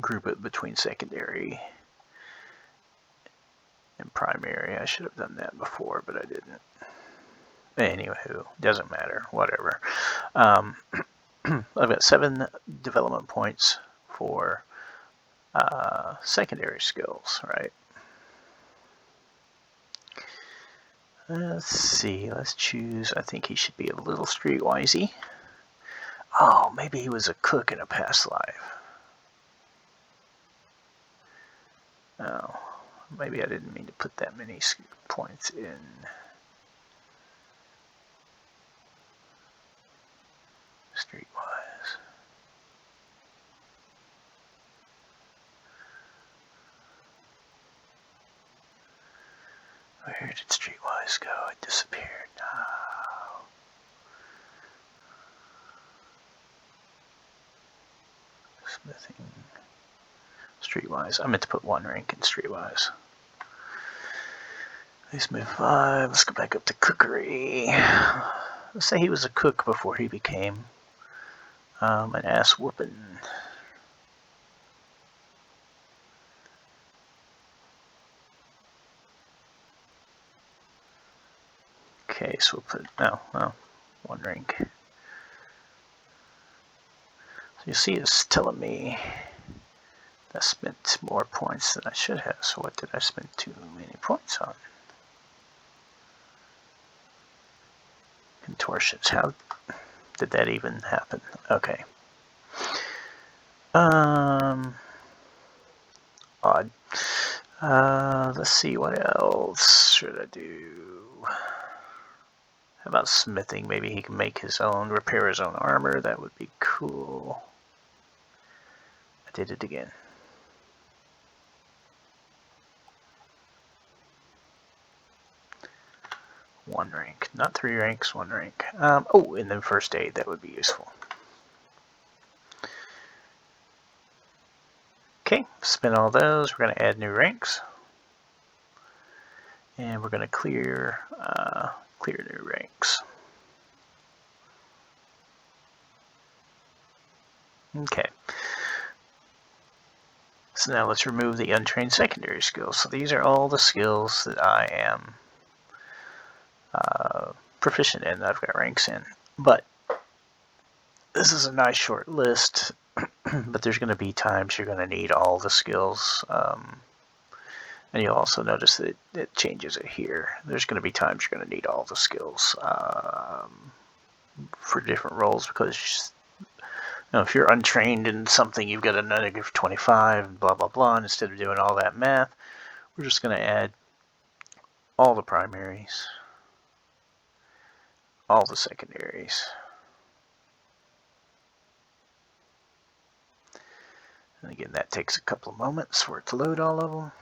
group it between secondary and primary. I should have done that before, but I didn't. Anywho, doesn't matter. Whatever. I've got 7 development points for secondary skills, right? Let's see. Let's choose. I think he should be a little streetwisey. Oh, maybe he was a cook in a past life. Oh, maybe I didn't mean to put that many points in. Streetwise. Where did Streetwise go? It disappeared. No. Smithing. Streetwise. I meant to put 1 rank in Streetwise. Let's move 5. Let's go back up to cookery. Let's say he was a cook before he became an ass whooping. Okay, so we'll put, oh, well, 1 rank. So you see it's telling me I spent more points than I should have. So what did I spend too many points on? Contortions. How did that even happen? Okay. Odd. Let's see, what else should I do? How about smithing? Maybe he can make his own, repair his own armor. That would be cool. I did it again. One rank, not 3 ranks, 1 rank. Oh, and then first aid, that would be useful. Okay, spin all those. We're going to add new ranks. And we're going to clear new ranks. Okay. So now let's remove the untrained secondary skills. So these are all the skills that I am proficient in, that I've got ranks in. But this is a nice short list, but there's going to be times you're going to need all the skills. And you'll also notice that it changes it here. There's going to be times you're going to need all the skills for different roles, because if you're untrained in something, you've got a negative 25 and blah blah blah, and instead of doing all that math, we're just going to add all the primaries, all the secondaries. And again, that takes a couple of moments for it to load all of them.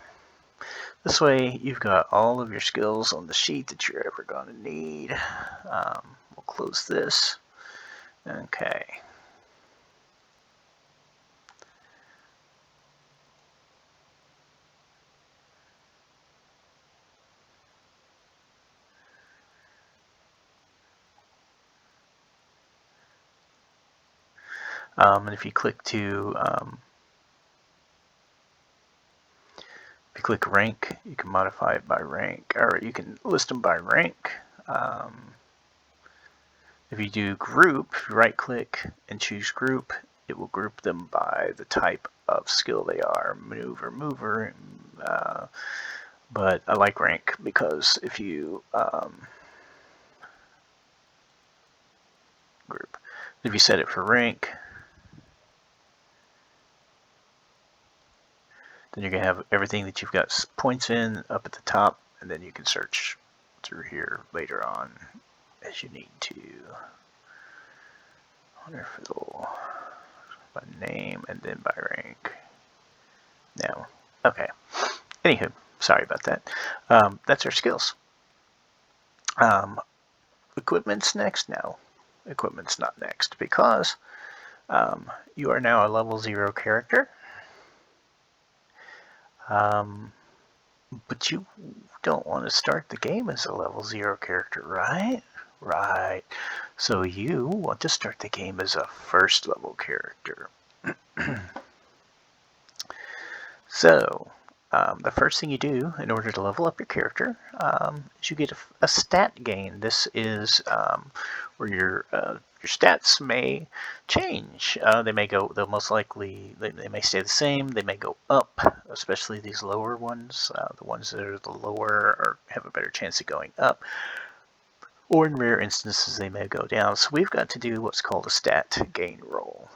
This way, you've got all of your skills on the sheet that you're ever going to need. We'll close this. Okay. And if you click rank, you can modify it by rank, or you can list them by rank. If you do group, if you right click and choose group, it will group them by the type of skill they are, maneuver, mover. But I like rank because if you group, if you set it for rank, then you're going to have everything that you've got points in up at the top, and then you can search through here later on as you need to. Wonderful. By name and then by rank. No. Okay. Anywho, sorry about that. That's our skills. Equipment's next? No. Equipment's not next, because you are now a level 0 character. But you don't want to start the game as a level 0 character, right? Right. So you want to start the game as a first level character. So, the first thing you do in order to level up your character is you get a stat gain. This is where your stats may change. They'll most likely, they may stay the same. They may go up, especially these lower ones. The ones that are the lower have a better chance of going up. Or in rare instances, they may go down. So we've got to do what's called a stat gain roll.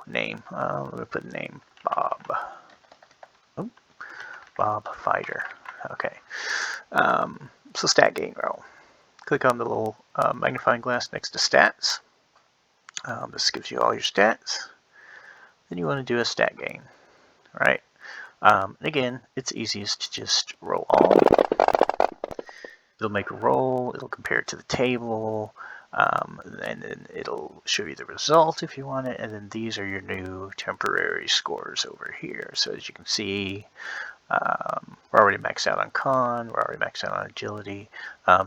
Name. Let me put a name. Bob. Oh, Bob Fighter. Okay. So stat gain roll. Click on the little magnifying glass next to stats. This gives you all your stats. Then you want to do a stat gain. Right? And again, it's easiest to just roll all. It'll make a roll. It'll compare it to the table. And then it'll show you the result if you want it, and then these are your new temporary scores over here. So as you can see, we're already maxed out on con, we're already maxed out on agility.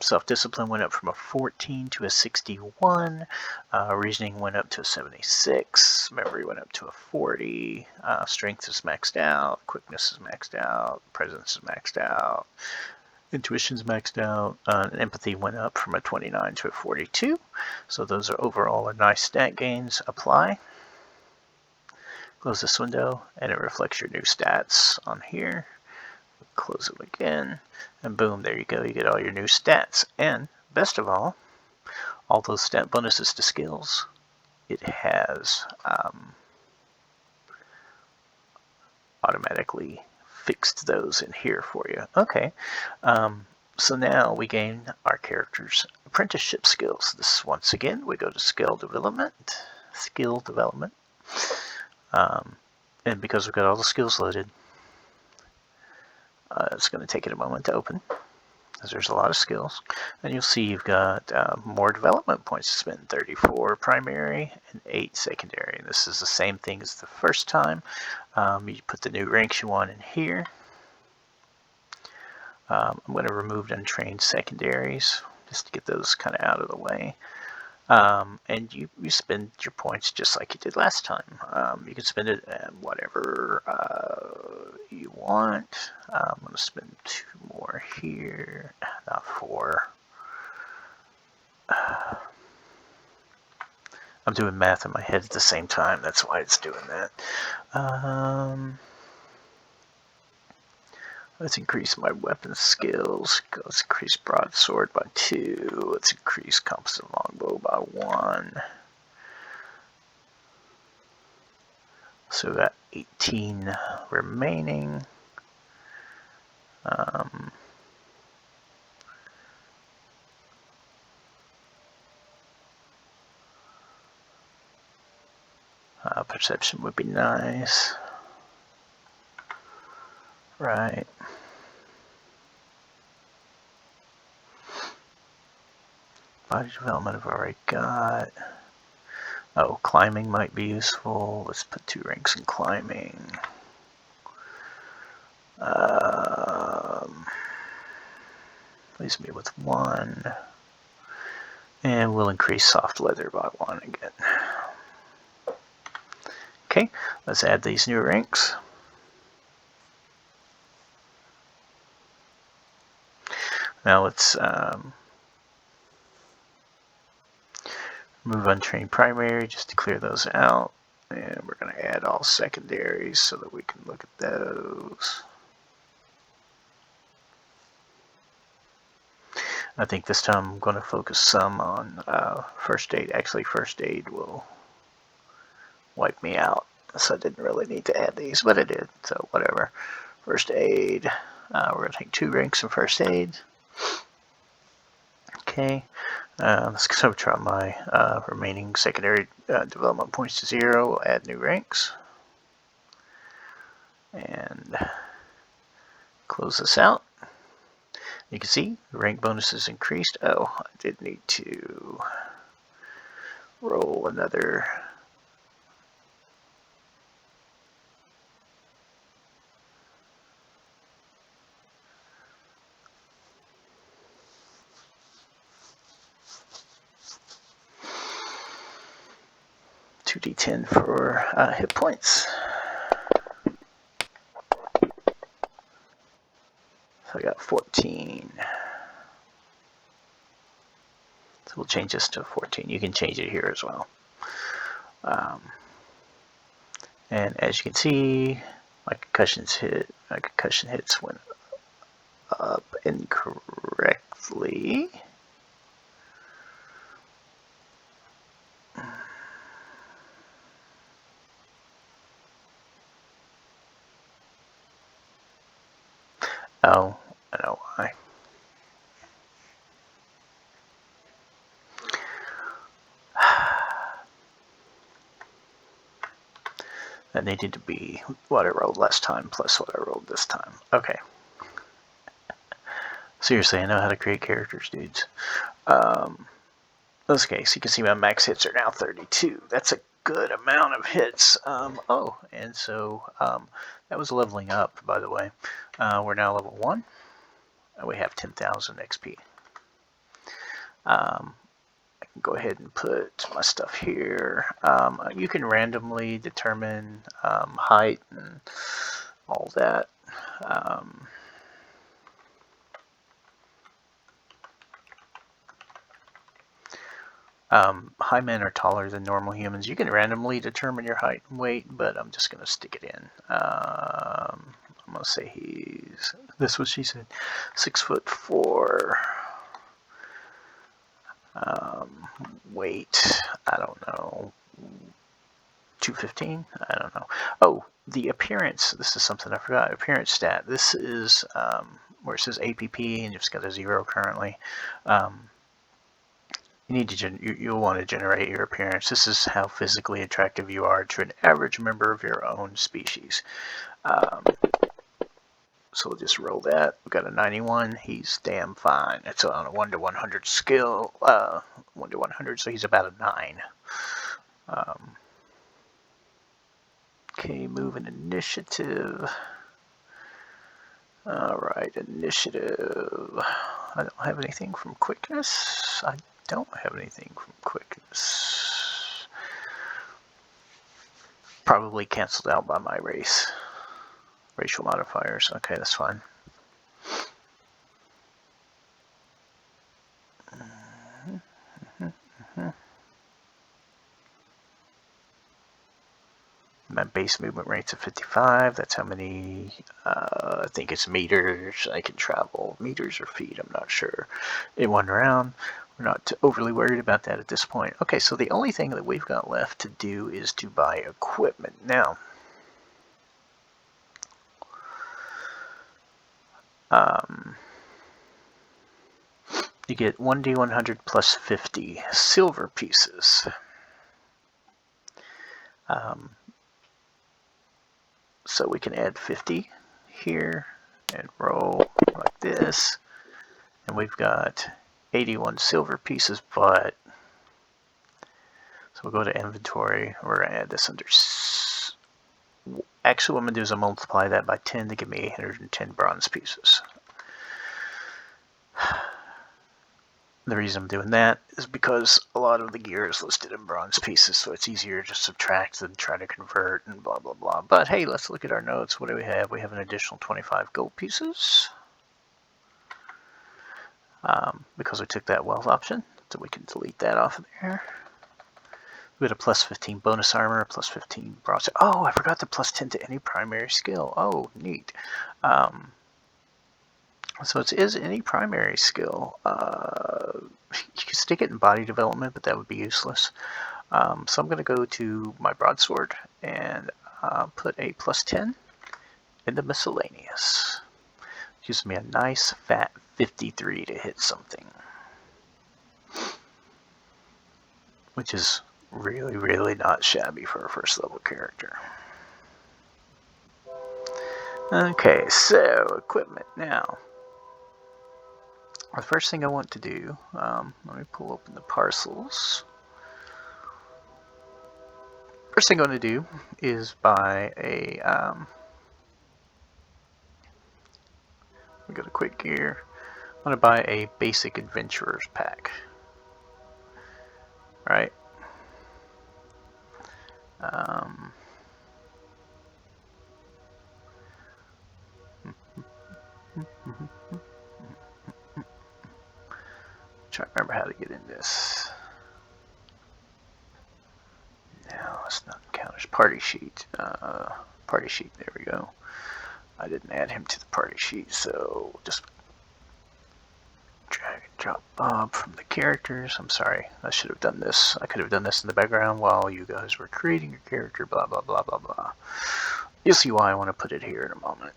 Self-discipline went up from a 14 to a 61, reasoning went up to a 76, memory went up to a 40, strength is maxed out, quickness is maxed out, presence is maxed out, Intuition's maxed out. And empathy went up from a 29 to a 42. So those are overall a nice stat gains. Apply. Close this window, and it reflects your new stats on here. Close it again, and boom, there you go. You get all your new stats. And best of all those stat bonuses to skills, it has automatically fixed those in here for you. Okay, so now we gain our character's apprenticeship skills. This, once again, we go to skill development, and because we've got all the skills loaded, it's going to take it a moment to open, because there's a lot of skills. And you'll see you've got more development points to spend, 34 primary and 8 secondary. And this is the same thing as the first time. You put the new ranks you want in here. I'm going to remove untrained secondaries just to get those kind of out of the way. And you spend your points just like you did last time. You can spend it at whatever you want. I'm going to spend 2 more here, not 4. I'm doing math in my head at the same time. That's why it's doing that. Let's increase my weapon skills. Let's increase broadsword by 2. Let's increase composite longbow by 1. So we got 18 remaining. Perception would be nice. Right. Body development I've already got. Oh, climbing might be useful. Let's put 2 ranks in climbing. Leaves me with 1. And we'll increase soft leather by 1 again. Okay, let's add these new ranks. Now let's move untrained primary just to clear those out. And we're going to add all secondaries so that we can look at those. I think this time I'm going to focus some on first aid. Actually, first aid will wipe me out, so I didn't really need to add these, but I did, so whatever. First aid, we're going to take 2 ranks in first aid. Okay, let's subtract my remaining secondary development points to 0. We'll add new ranks. And close this out. You can see the rank bonus is increased. Oh, I did need to roll another. D10 for hit points. So I got 14. So we'll change this to 14. You can change it here as well. And as you can see, my concussion hits went up incorrectly. Oh, I know why. That needed to be what I rolled last time plus what I rolled this time. Okay. Seriously, I know how to create characters, dudes. Okay, so you can see my max hits are now 32. That's a good amount of hits. Oh, and so that was leveling up, by the way. We're now level 1. And we have 10,000 XP. I can go ahead and put my stuff here. You can randomly determine height and all that. High men are taller than normal humans. You can randomly determine your height and weight, but I'm just going to stick it in. I'm going to say he's, this was she said, 6'4". Weight, I don't know, 215? I don't know. Oh, the appearance, this is something I forgot. Appearance stat. This is where it says APP and you've got a 0 currently. You need to you'll want to generate your appearance. This is how physically attractive you are to an average member of your own species. So we'll just roll that. We've got a 91. He's damn fine. It's on a 1 to 100 skill. 1 to 100, so he's about a 9. Okay, moving initiative. Alright, initiative. I don't have anything from quickness. I don't have anything from quickness. Probably canceled out by my race. Racial modifiers. Okay, that's fine. My base movement rate's at 55. That's how many, I think it's meters I can travel. Meters or feet, I'm not sure. In one round. We're not overly worried about that at this point. Okay, so the only thing that we've got left to do is to buy equipment. Now, you get 1d100 plus 50 silver pieces. So we can add 50 here and roll like this. And we've got 81 silver pieces, but so we'll go to inventory. We're going to add this under. Actually, what I'm going to do is I'll multiply that by 10 to give me 810 bronze pieces. The reason I'm doing that is because a lot of the gear is listed in bronze pieces, so it's easier to subtract than try to convert and blah, blah, blah. But hey, let's look at our notes. What do we have? We have an additional 25 gold pieces. Because we took that wealth option, so we can delete that off of there. We had a plus 15 bonus armor, plus 15 bronze. Oh, I forgot the plus 10 to any primary skill. Oh, neat. So it is any primary skill. You can stick it in body development, but that would be useless. So I'm going to go to my broadsword and put a plus 10 into miscellaneous. Gives me a nice fat 53 to hit something. Which is really, really not shabby for a first level character. Okay, so equipment now. The first thing I want to do, let me pull open the parcels. First thing I'm going to do is buy a, we go to quick gear. I'm going to buy a basic adventurer's pack. Right? Try to remember how to get in this. No, it's not count as party sheet. Party sheet, there we go. I didn't add him to the party sheet, so just drag and drop Bob from the characters. I'm sorry, I should have done this. I could have done this in the background while you guys were creating your character, blah, blah, blah, blah, blah. You'll see why I want to put it here in a moment.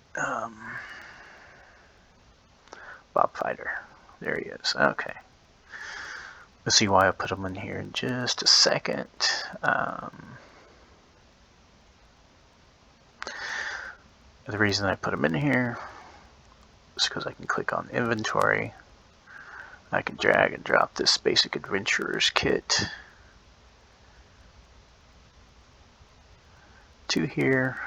Bob Fighter. There he is. Okay. Let's see why I put him in here in just a second. The reason I put him in here is because I can click on inventory. I can drag and drop this basic adventurer's kit to here.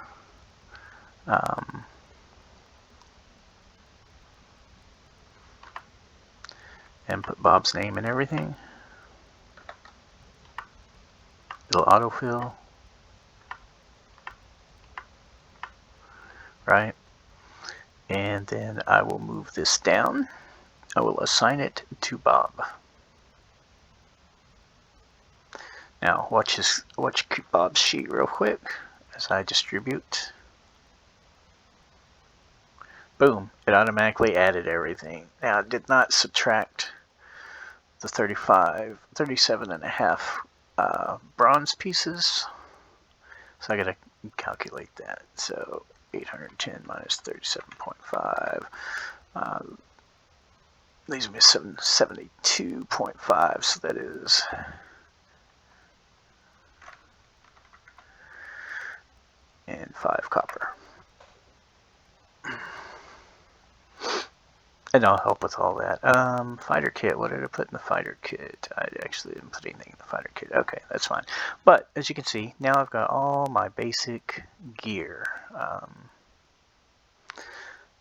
And put Bob's name and everything. It'll autofill. Right? And then I will move this down. I will assign it to Bob. Now watch Bob's sheet real quick as I distribute. Boom, it automatically added everything. Now it did not subtract the 37 and a half bronze pieces. So I gotta calculate that. So 810 minus 37.5. Leaves me 772.5, so that is and 5 copper. And I'll help with all that. Fighter kit, what did I put in the fighter kit? I actually didn't put anything in the fighter kit. Okay, that's fine. But, as you can see, now I've got all my basic gear.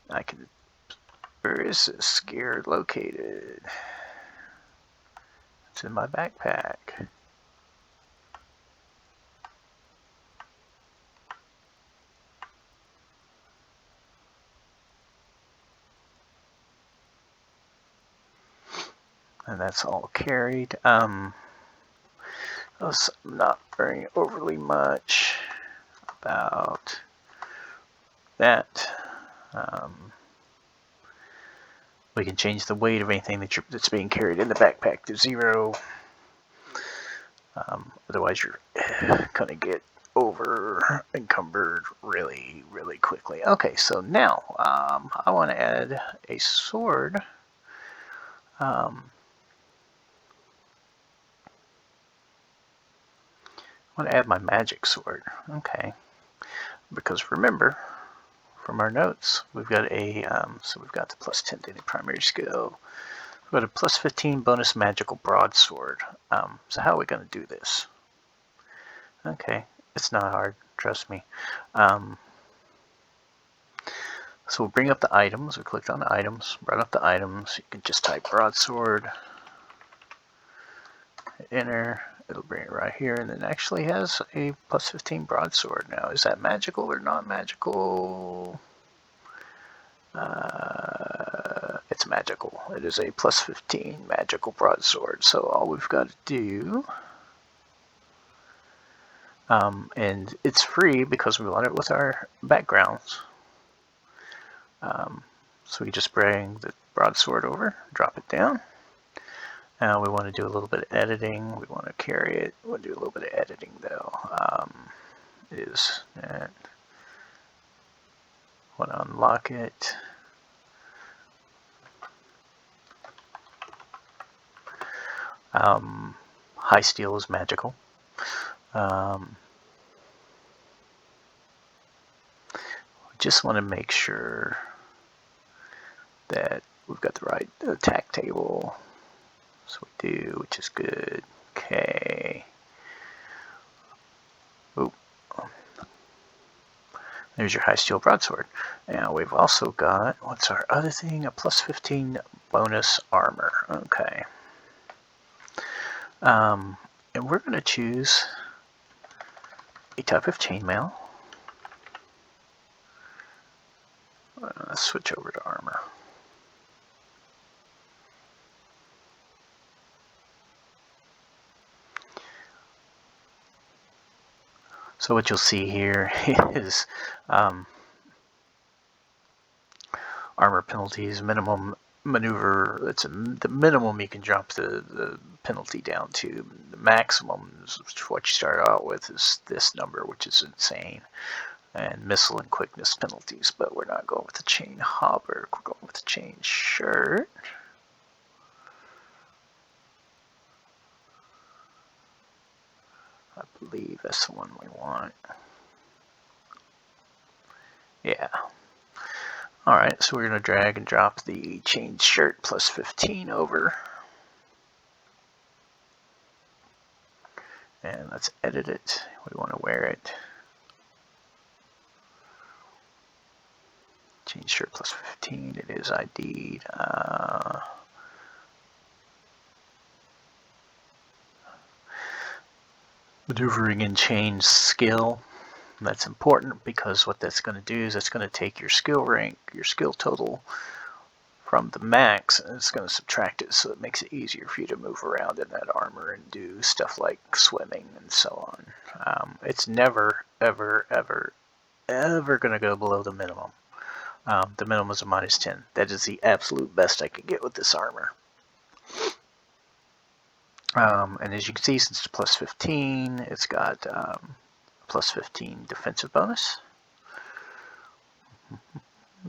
I can... Where is this gear located? It's in my backpack. And that's all carried. I'm not worrying overly much about that. We can change the weight of anything that's being carried in the backpack to 0. Otherwise, you're going to get over encumbered really, really quickly. Okay, so now I want to add a sword. I want to add my magic sword. Okay, because remember from our notes, we've got a so we've got the plus 10 to any primary skill. We've got a plus 15 bonus magical broadsword. So how are we going to do this? Okay, it's not hard, trust me. So we'll bring up the items. We clicked on the items, brought up the items. You can just type broadsword, enter. It'll bring it right here, and it actually has a plus 15 broadsword. Now, is that magical or not magical? It's magical. It is a plus 15 magical broadsword. So all we've got to do, and it's free because we want it with our backgrounds. So we just bring the broadsword over, drop it down. Now we want to do a little bit of editing. We want to carry it. We'll do a little bit of editing though. Is that want to unlock it? High steel is magical. Just want to make sure that we've got the right attack table. So we do, which is good. Okay. Oop. There's your high steel broadsword. Now we've also got, what's our other thing? A plus 15 bonus armor. Okay. And we're going to choose a type of chainmail. Let's switch over to armor. So what you'll see here is armor penalties, minimum maneuver. That's the minimum you can drop the penalty down to. The maximum is what you start out with is this number, which is insane. And missile and quickness penalties, but we're not going with the chain hauberk. We're going with the chain shirt. I believe that's the one we want. Yeah. Alright, so we're going to drag and drop the chain shirt plus 15 over. And let's edit it. We want to wear it. Chain shirt plus 15. It is ID'd. Maneuvering in chain skill. That's important because what that's going to do is that's going to take your skill rank, your skill total from the max, and it's going to subtract it, so it makes it easier for you to move around in that armor and do stuff like swimming and so on. It's never, ever, ever, ever going to go below the minimum. The minimum is a -10. That is the absolute best I could get with this armor. And as you can see, since it's plus 15, it's got plus 15 defensive bonus.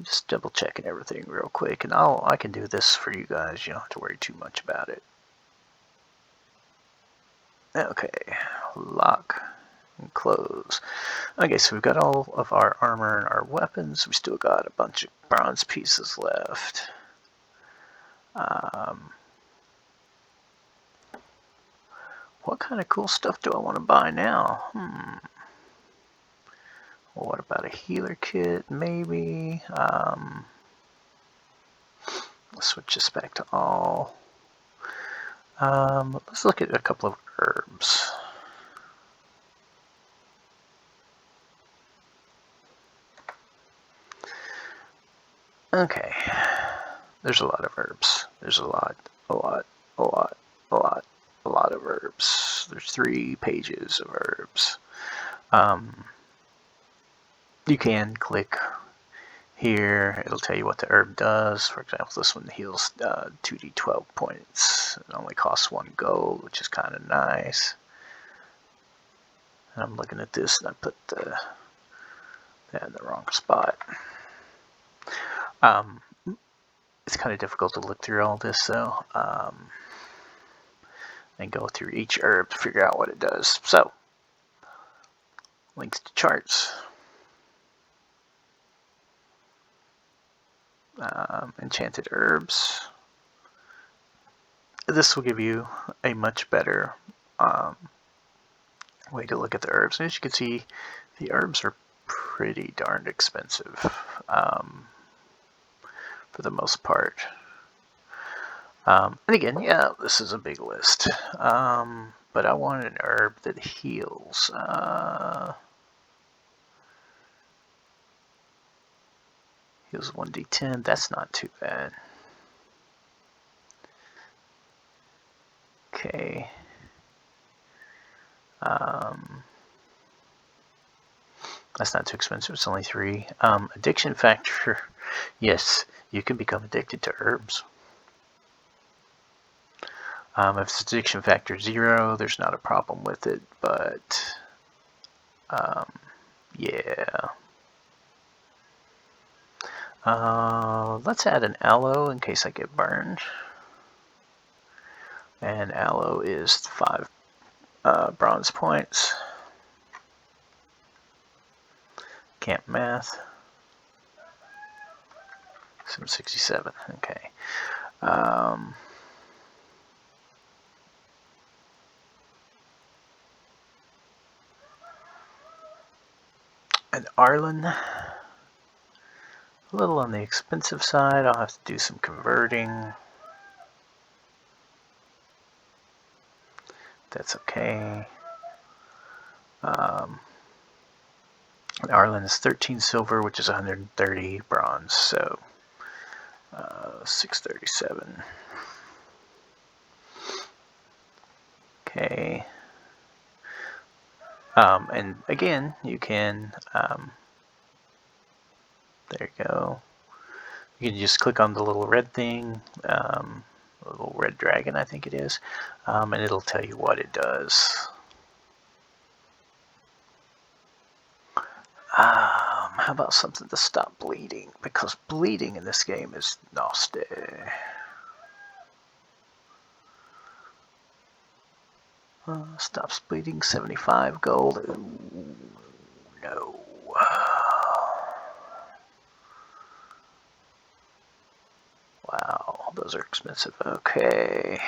Just double checking everything real quick, and I can do this for you guys. You don't have to worry too much about it. Okay, lock and close. Okay, so we've got all of our armor and our weapons. We still got a bunch of bronze pieces left. What kind of cool stuff do I want to buy now? Well, what about a healer kit, maybe? Let's switch this back to all. Let's look at a couple of herbs. Okay, there's a lot of herbs. There's a lot of herbs. There's 3 pages of herbs. You can click here. It'll tell you what the herb does. For example, this one heals 2d12 points. It only costs 1 gold, which is kind of nice. And I'm looking at this, and I put that in the wrong spot. It's kind of difficult to look through all this, though, and go through each herb to figure out what it does. So, links to charts. Enchanted herbs. This will give you a much better way to look at the herbs. And as you can see, the herbs are pretty darned expensive for the most part. And again, yeah, this is a big list. But I want an herb that heals. Heals 1d10. That's not too bad. Okay. That's not too expensive. It's only 3. Addiction factor. Yes, you can become addicted to herbs. If it's addiction factor 0, there's not a problem with it, but yeah. Let's add an aloe in case I get burned. And aloe is 5 bronze points. Camp math. 767. Okay. And Arlen, a little on the expensive side. I'll have to do some converting. That's okay. Arlen is 13 silver, which is 130 bronze, so 637. Okay. And again, you can, there you go. You can just click on the little red thing, a little red dragon, I think it is, and it'll tell you what it does. How about something to stop bleeding? Because bleeding in this game is nasty. Stops bleeding, 75 gold. Ooh, no. Wow, those are expensive. Okay.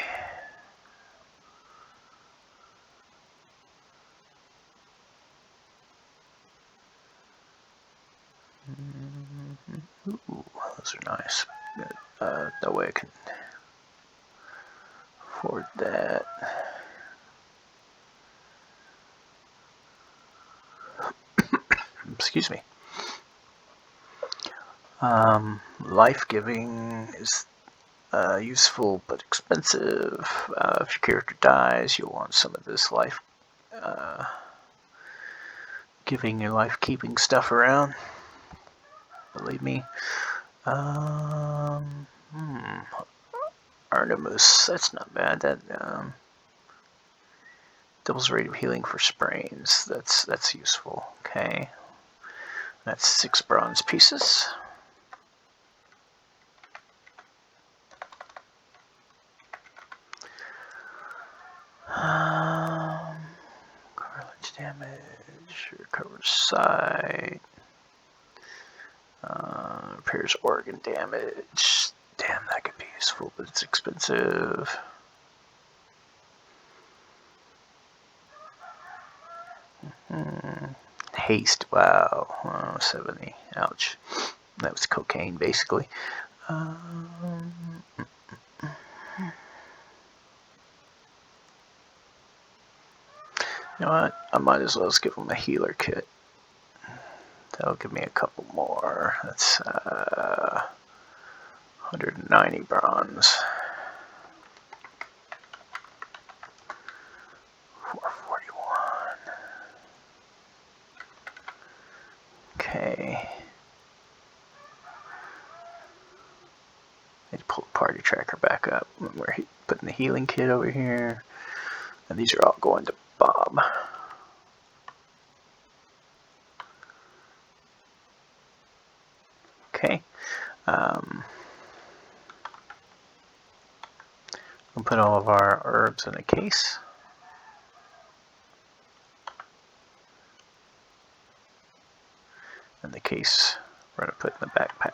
Ooh, those are nice. No way I can afford that. Excuse me. Life-giving is useful but expensive. If your character dies, you'll want some of this life-giving and life-keeping stuff around. Believe me. Artemis, that's not bad. That doubles rate of healing for sprains. That's useful. Okay, that's 6 bronze pieces. Cartilage damage, recovers sight, repairs organ damage. Damn, that could be useful, but it's expensive. Haste, wow, 70, ouch. That was cocaine, basically. You know what? I might as well just give him a healer kit. That'll give me a couple more. That's 190 bronze. 441. Okay. I need to pull the party tracker back up. We're putting the healing kit over here. And these are all going to Bob. Okay. We'll put all of our herbs in a case. And the case we're going to put in the backpack.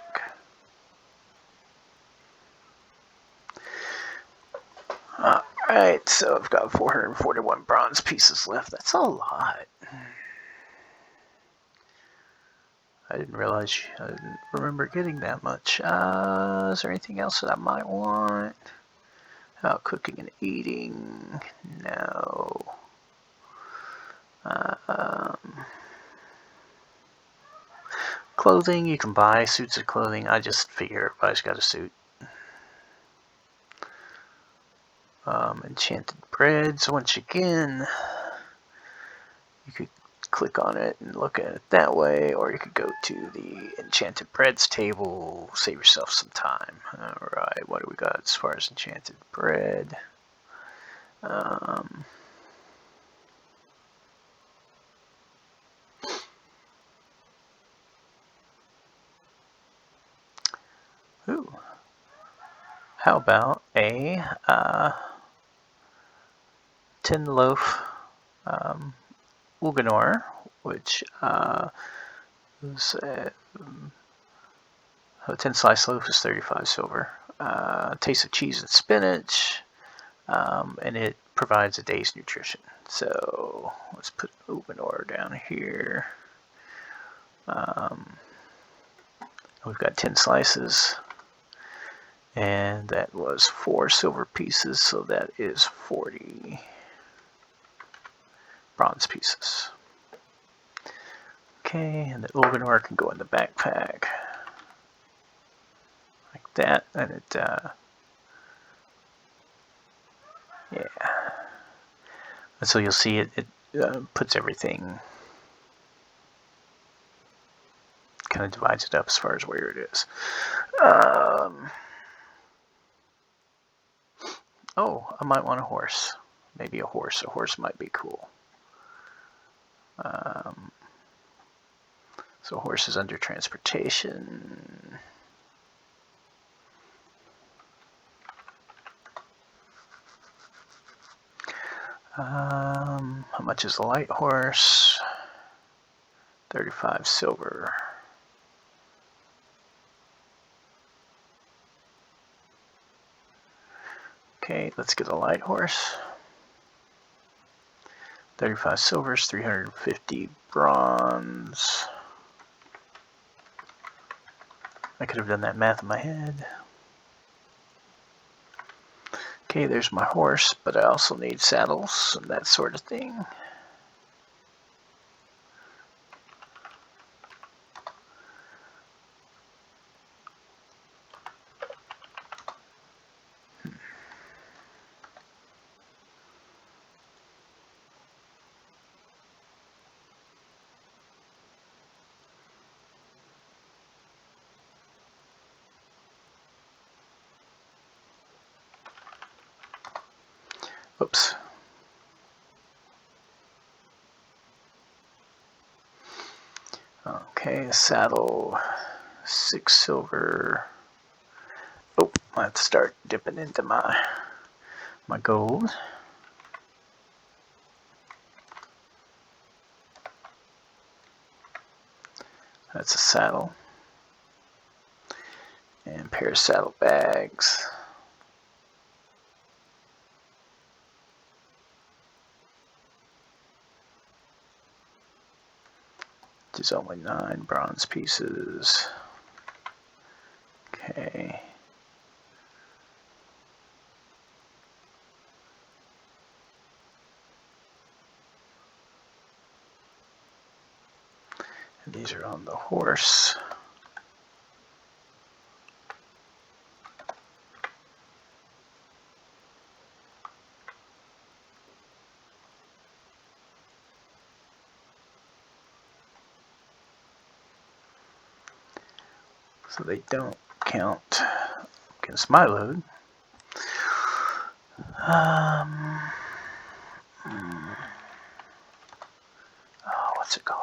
Alright, so I've got 441 bronze pieces left. That's a lot. I didn't remember getting that much. Is there anything else that I might want? How about cooking and eating? No. Clothing, you can buy suits of clothing. I just figure everybody's got a suit. Enchanted breads, once again, you could click on it and look at it that way, or you could go to the enchanted breads table, save yourself some time. Alright, what do we got as far as enchanted bread? Ooh. How about a 10 loaf Uganor, which is a 10 slice loaf is 35 silver. Taste of cheese and spinach, and it provides a day's nutrition. So let's put Uganor down here. We've got 10 slices, and that was 4 silver pieces, so that is 40 bronze pieces. Okay, and the Uganor can go in the backpack like that, and it yeah. And so you'll see it puts everything, kind of divides it up as far as where it is. Oh, I might want a horse. Maybe a horse. A horse might be cool. So horse is under transportation. How much is a light horse? 35 silver. Okay, let's get a light horse. 35 silvers, 350 bronze. I could have done that math in my head. Okay, there's my horse, but I also need saddles and that sort of thing. Oops. Okay, saddle, 6 silver. Oh, let's start dipping into my gold. That's a saddle. And pair of saddle bags. Which is only 9 bronze pieces. Okay. And these are on the horse. So they don't count against my load. What's it called?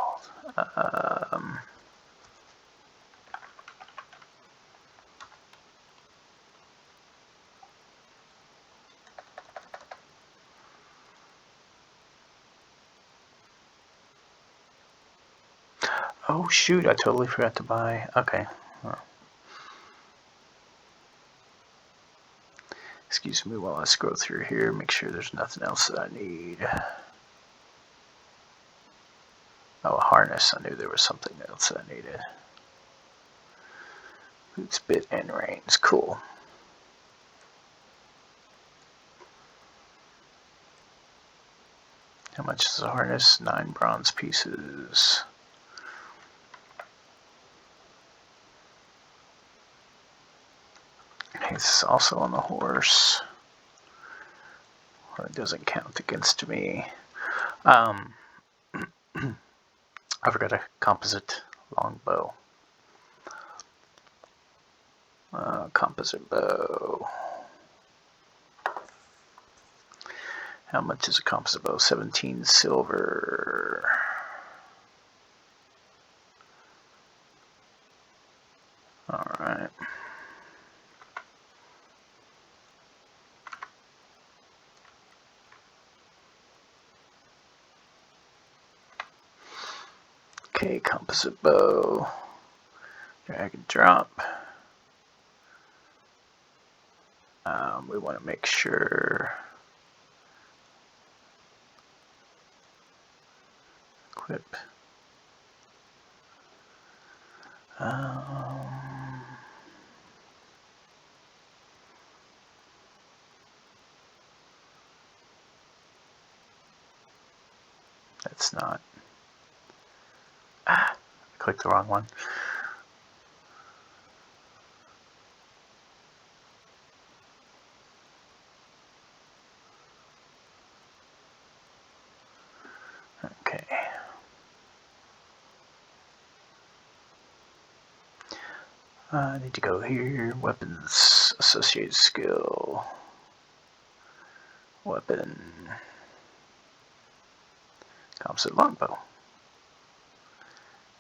Oh shoot, I totally forgot to buy. Okay. Well, excuse me while I scroll through here, make sure there's nothing else that I need. Oh, a harness. I knew there was something else that I needed. Boots, bit, and reins. Cool. How much is the harness? 9 bronze pieces. He's also on the horse. Well, it doesn't count against me. I forgot a composite longbow. Composite bow. How much is a composite bow? 17 silver. Alright. Okay, composite bow. Drag and drop. We want to make sure. Equip. That's not. I clicked the wrong one. Okay. I need to go here. Weapons, associated skill. Weapon. Composite longbow.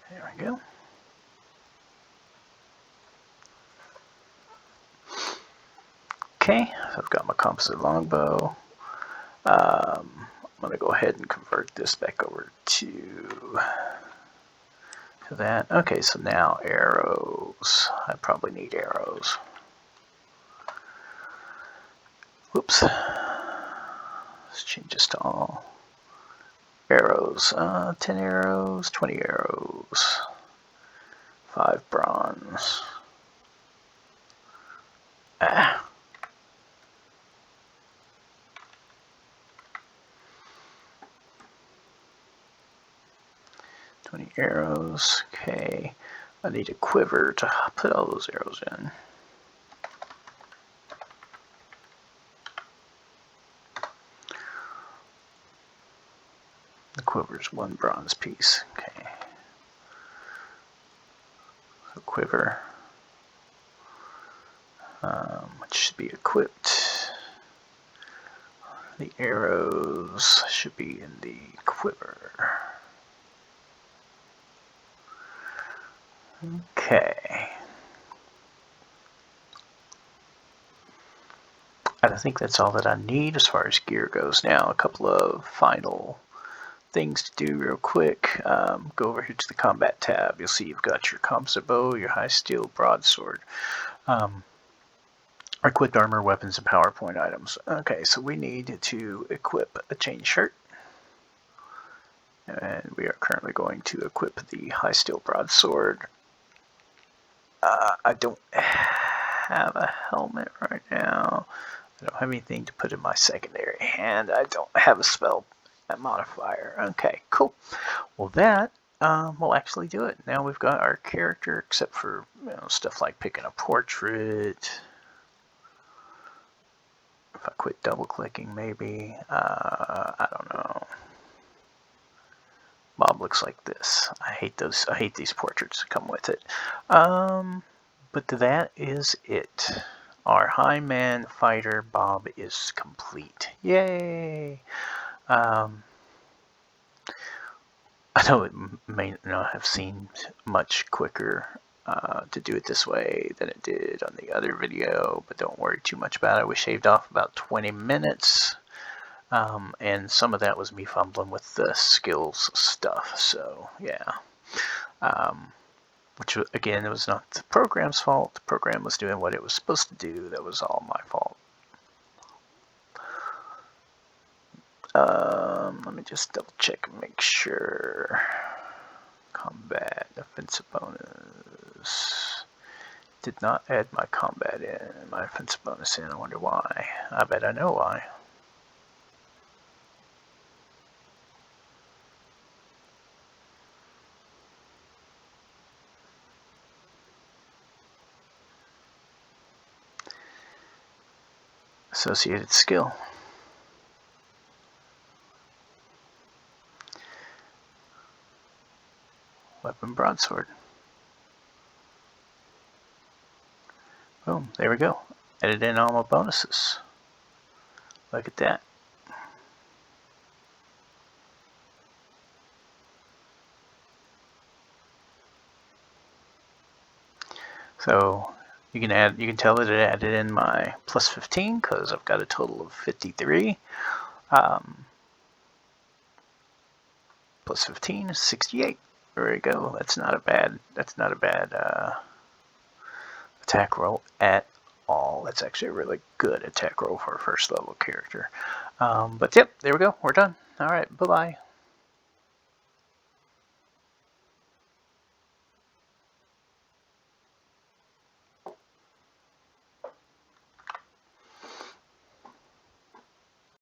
There we go. Okay, so I've got my composite longbow. I'm going to go ahead and convert this back over to that. Okay, so now arrows. I probably need arrows. Whoops. Let's change this to all. Arrows. 10 arrows, 20 arrows. 5 bronze. 20 arrows. Okay. I need a quiver to put all those arrows in. The quiver's 1 bronze piece. Okay. So quiver. Which should be equipped. The arrows should be in the quiver. Okay. I think that's all that I need as far as gear goes. Now, a couple of final things to do real quick. Go over here to the combat tab. You'll see you've got your composite bow, your high steel broadsword, equipped armor, weapons, and PowerPoint items. Okay, so we need to equip a chain shirt. And we are currently going to equip the high steel broadsword. I don't have a helmet right now. I don't have anything to put in my secondary hand. I don't have a spell modifier. Okay, cool. Well, that will actually do it. Now we've got our character, except for stuff like picking a portrait. If I quit double clicking, maybe. I don't know. Bob looks like this. I hate those. I hate these portraits that come with it. But that is it. Our High Man Fighter Bob is complete. Yay! I know it may not have seemed much quicker to do it this way than it did on the other video, but don't worry too much about it. We shaved off about 20 minutes. And some of that was me fumbling with the skills stuff, so yeah. Which, again, it was not the program's fault. The program was doing what it was supposed to do. That was all my fault. Let me just double check and make sure. Combat, offensive bonus. Did not add my combat in, my offensive bonus in. I wonder why. I bet I know why. Associated skill. Weapon broadsword. Boom, there we go. Added in all my bonuses. Look at that. So you can tell that it added in my plus 15 because I've got a total of 53. Plus 15 is 68. There we go. That's not a bad attack roll at all. That's actually a really good attack roll for a first level character. But yep, there we go. We're done. All right, bye-bye.